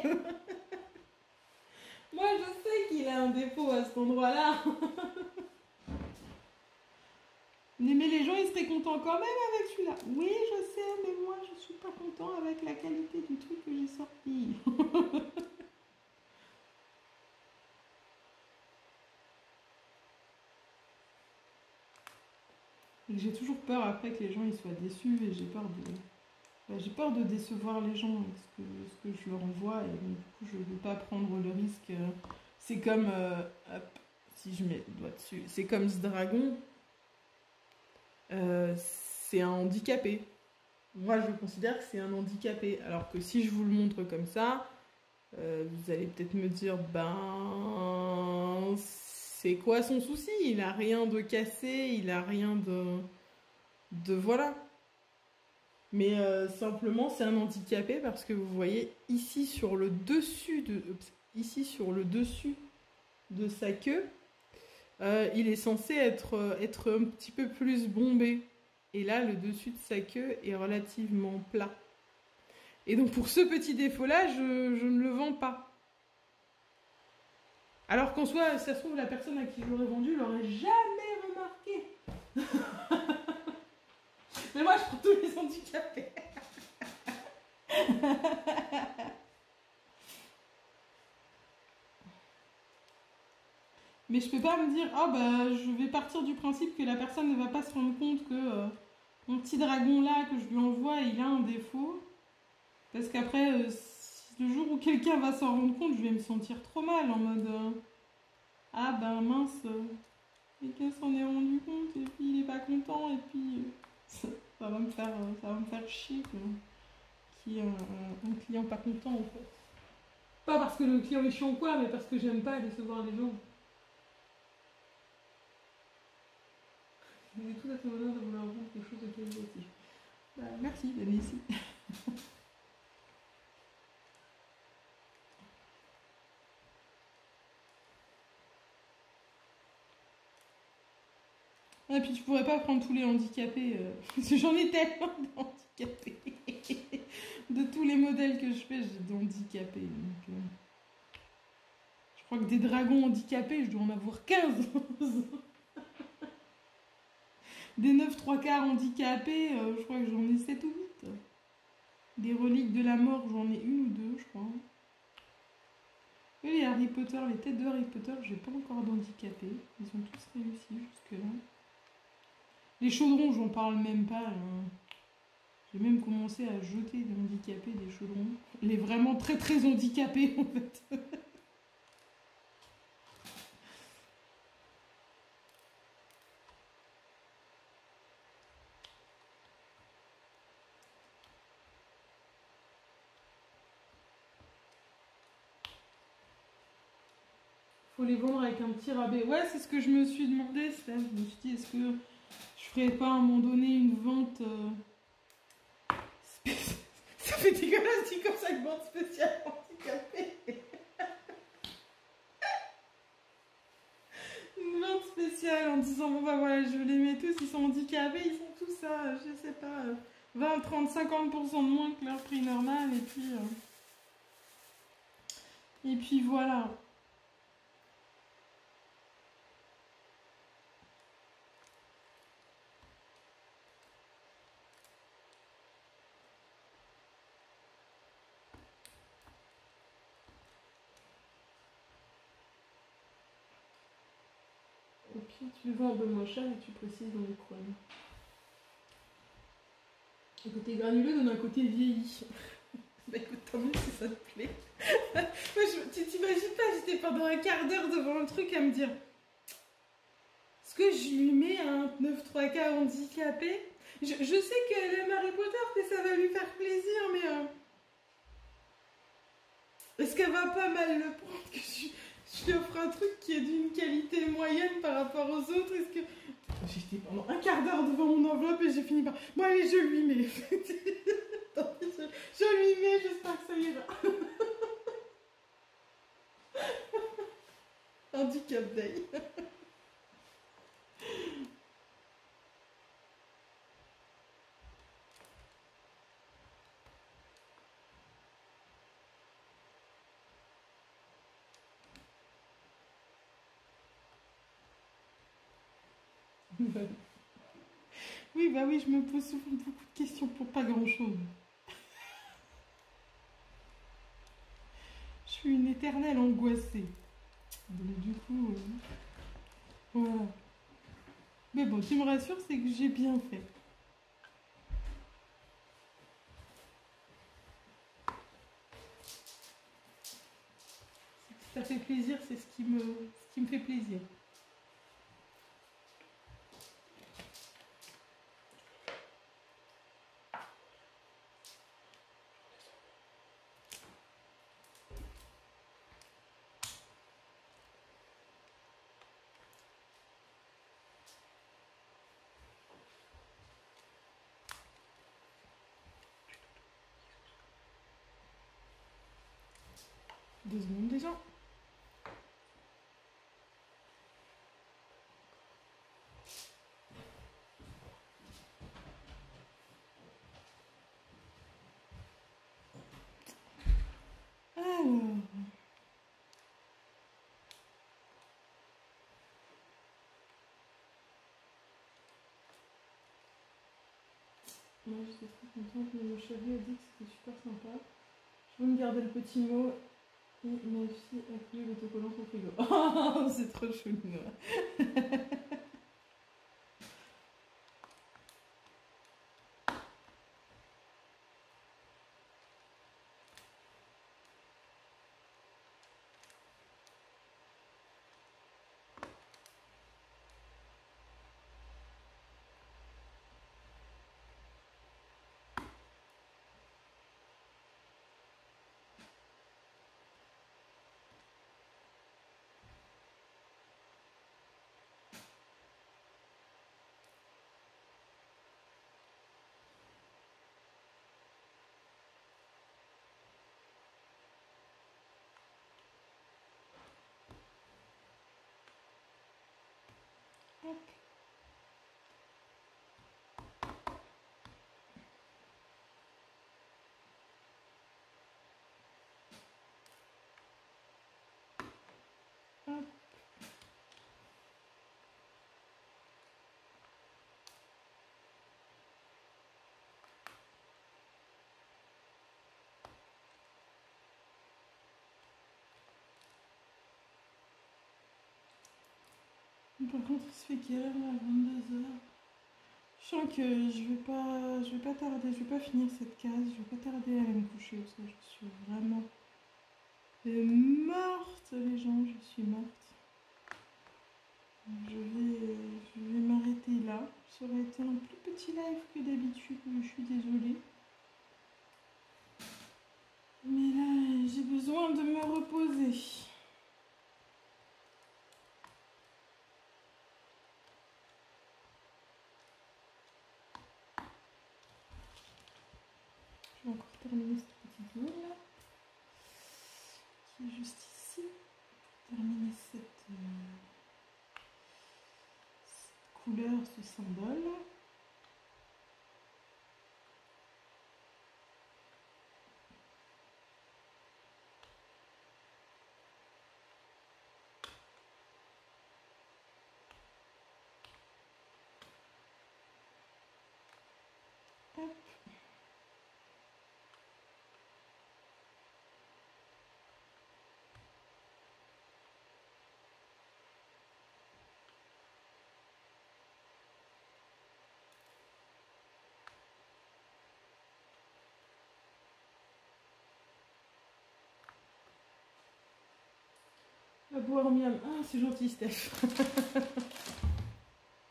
Moi, je sais qu'il a un défaut à cet endroit-là. Mais les gens, ils seraient contents quand même avec celui-là. Oui, je sais, mais moi, je suis pas content avec la qualité du truc que j'ai sorti. J'ai toujours peur après que les gens ils soient déçus, et j'ai peur de décevoir les gens avec ce que je leur envoie, et donc, du coup je ne veux pas prendre le risque. C'est comme hop, si je mets le doigt dessus, c'est comme ce dragon, c'est un handicapé. moi je considère que c'est un handicapé. Alors que si je vous le montre comme ça, vous allez peut-être me dire, ben, c'est quoi son souci? Il a rien de cassé, il a rien de voilà. Mais simplement, c'est un handicapé parce que vous voyez ici sur le dessus ici sur le dessus de sa queue, il est censé être un petit peu plus bombé. Et là, le dessus de sa queue est relativement plat. Et donc pour ce petit défaut-là, je ne le vends pas. Alors qu'en soi, ça se trouve, la personne à qui je l'aurais vendu l'aurait jamais remarqué. Mais moi, je prends tous les handicapés. Mais je peux pas me dire, ah bah je vais partir du principe que la personne ne va pas se rendre compte que mon petit dragon là que je lui envoie, il a un défaut. Parce qu'après, le jour où quelqu'un va s'en rendre compte, je vais me sentir trop mal en mode ah ben mince, quelqu'un s'en est rendu compte et puis il est pas content et puis ça va me faire chier qu'il y ait un client pas content en fait. Pas parce que le client est chiant ou quoi, mais parce que j'aime pas décevoir les gens. Il est tout à fait honneur de vouloir vendre quelque chose de qualitatif. Bah, merci d'être ici. Et puis tu pourrais pas prendre tous les handicapés, parce que j'en ai tellement d'handicapés. De tous les modèles que je fais, j'ai d'handicapés. Donc, je crois que des dragons handicapés, je dois en avoir 15. Des 9 3/4 handicapés, je crois que j'en ai 7 ou 8. Des reliques de la mort, j'en ai une ou deux, je crois. Et les Harry Potter, les têtes de Harry Potter, j'ai pas encore d'handicapés. Ils ont tous réussi jusque-là. Les chaudrons, j'en parle même pas. Hein. J'ai même commencé à jeter des handicapés, des chaudrons. Les vraiment très très handicapés en fait. Faut les vendre avec un petit rabais. Ouais, c'est ce que je me suis demandé. Je me suis dit, est-ce que je ferais pas à un moment donné une vente Ça fait dégueulasse dit comme ça, une vente spéciale handicapée. Une vente spéciale en disant, bon bah voilà, je les mets tous, ils sont handicapés, ils sont tous ça, je sais pas, 20, 30, 50% de moins que leur prix normal, et puis voilà. Et puis tu le vends un peu moins cher et tu précises dans les coins. Le côté granuleux donne un côté vieilli. Bah écoute, tant mieux si ça te plaît. Moi, tu t'imagines pas, j'étais pendant un quart d'heure devant le truc à me dire, est-ce que je lui mets un 9 3/4 handicapé? Je sais qu'elle aime Harry Potter, que ça va lui faire plaisir, mais est-ce qu'elle va pas mal le prendre que je lui offre un truc qui est d'une qualité moyenne par rapport aux autres? Est-ce que... J'étais pendant un quart d'heure devant mon enveloppe et j'ai fini par... Bon allez, je lui mets. Je lui mets, j'espère que ça ira. Handicap day. Oui, bah oui, je me pose souvent beaucoup de questions pour pas grand-chose. Je suis une éternelle angoissée. Donc du coup, voilà. Mais bon, tu me rassures, c'est que j'ai bien fait. Si ça fait plaisir, c'est ce qui me fait plaisir. 2 secondes déjà. Alors. Moi j'étais très contente, mais mon chéri a dit que c'était super sympa. Je vais me garder le petit mot et ma fille a cloué l'autocollant au frigo. Oh, c'est trop chouette. Hop. Hop. Par contre, il se fait quelle heure là? 22h. Je sens que je vais pas tarder, je vais pas finir cette case, je vais pas tarder à aller me coucher parce que je suis vraiment morte, les gens, je suis morte. Je vais m'arrêter là. Ça aurait été un plus petit live que d'habitude, je suis désolée. Mais là, j'ai besoin de me reposer. Je vais encore terminer cette petite zone là, qui est juste ici. Terminer cette couleur, ce symbole. Hop. À boire miam. Ah, c'est gentil, Steph.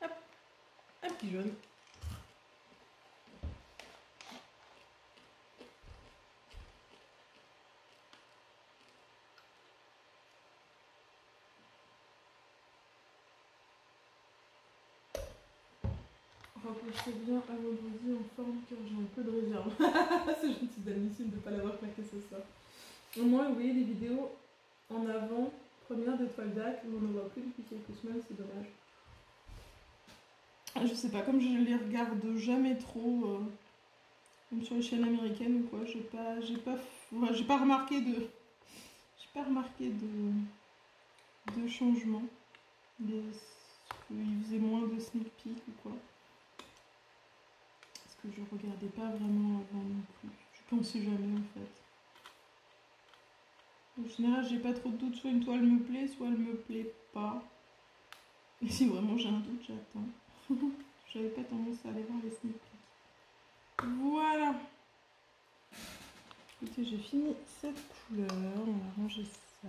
Hop, un petit jaune. Rapprochez bien à vendredi en forme car j'ai un peu de réserve. C'est gentil d'Anissime de ne pas l'avoir claqué ce soir. Au moins, vous voyez les vidéos en avant, première d'étoile d'Ac, on n'en voit plus depuis quelques semaines, c'est dommage. Je sais pas, comme je les regarde jamais trop, comme sur les chaînes américaines ou quoi, j'ai pas remarqué de changement. Ils faisaient moins de sneak peek ou quoi. Parce que je regardais pas vraiment avant non plus. Je pensais jamais en fait. En général, j'ai pas trop de doutes, soit une toile me plaît, soit elle me plaît pas. Et si vraiment j'ai un doute, j'attends. J'avais pas tendance à aller voir les sneak peek. Voilà. Écoutez, j'ai fini cette couleur. On va ranger ça.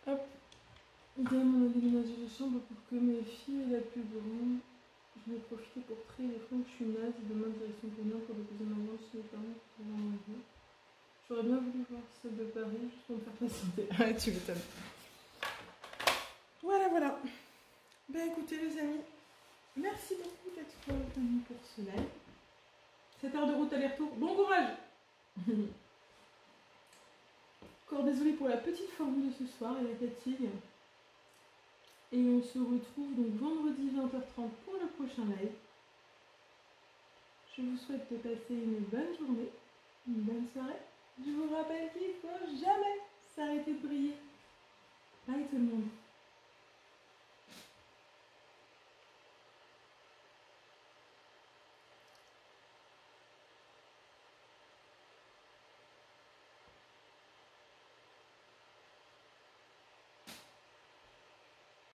Hop. Idem, on a déménagé de chambre pour que mes filles et la plus grande. Je vais profiter pour trier les fringues. Je suis naze. Demain, direction Pognon pour déposer ma maman chez mes parents pour avoir un jour. J'aurais bien voulu voir celle de Paris juste pour me faire patienter. Ah, tu m'étonnes. Voilà, voilà. Ben écoutez, les amis, Merci beaucoup d'être venu pour ce live. 7 heures de route aller-retour. Bon courage. Encore désolée pour la petite forme de ce soir et la fatigue. Et on se retrouve donc vendredi 20h30 pour le prochain live. Je vous souhaite de passer une bonne journée, une bonne soirée. Je vous rappelle qu'il ne faut jamais s'arrêter de briller. Bye tout le monde.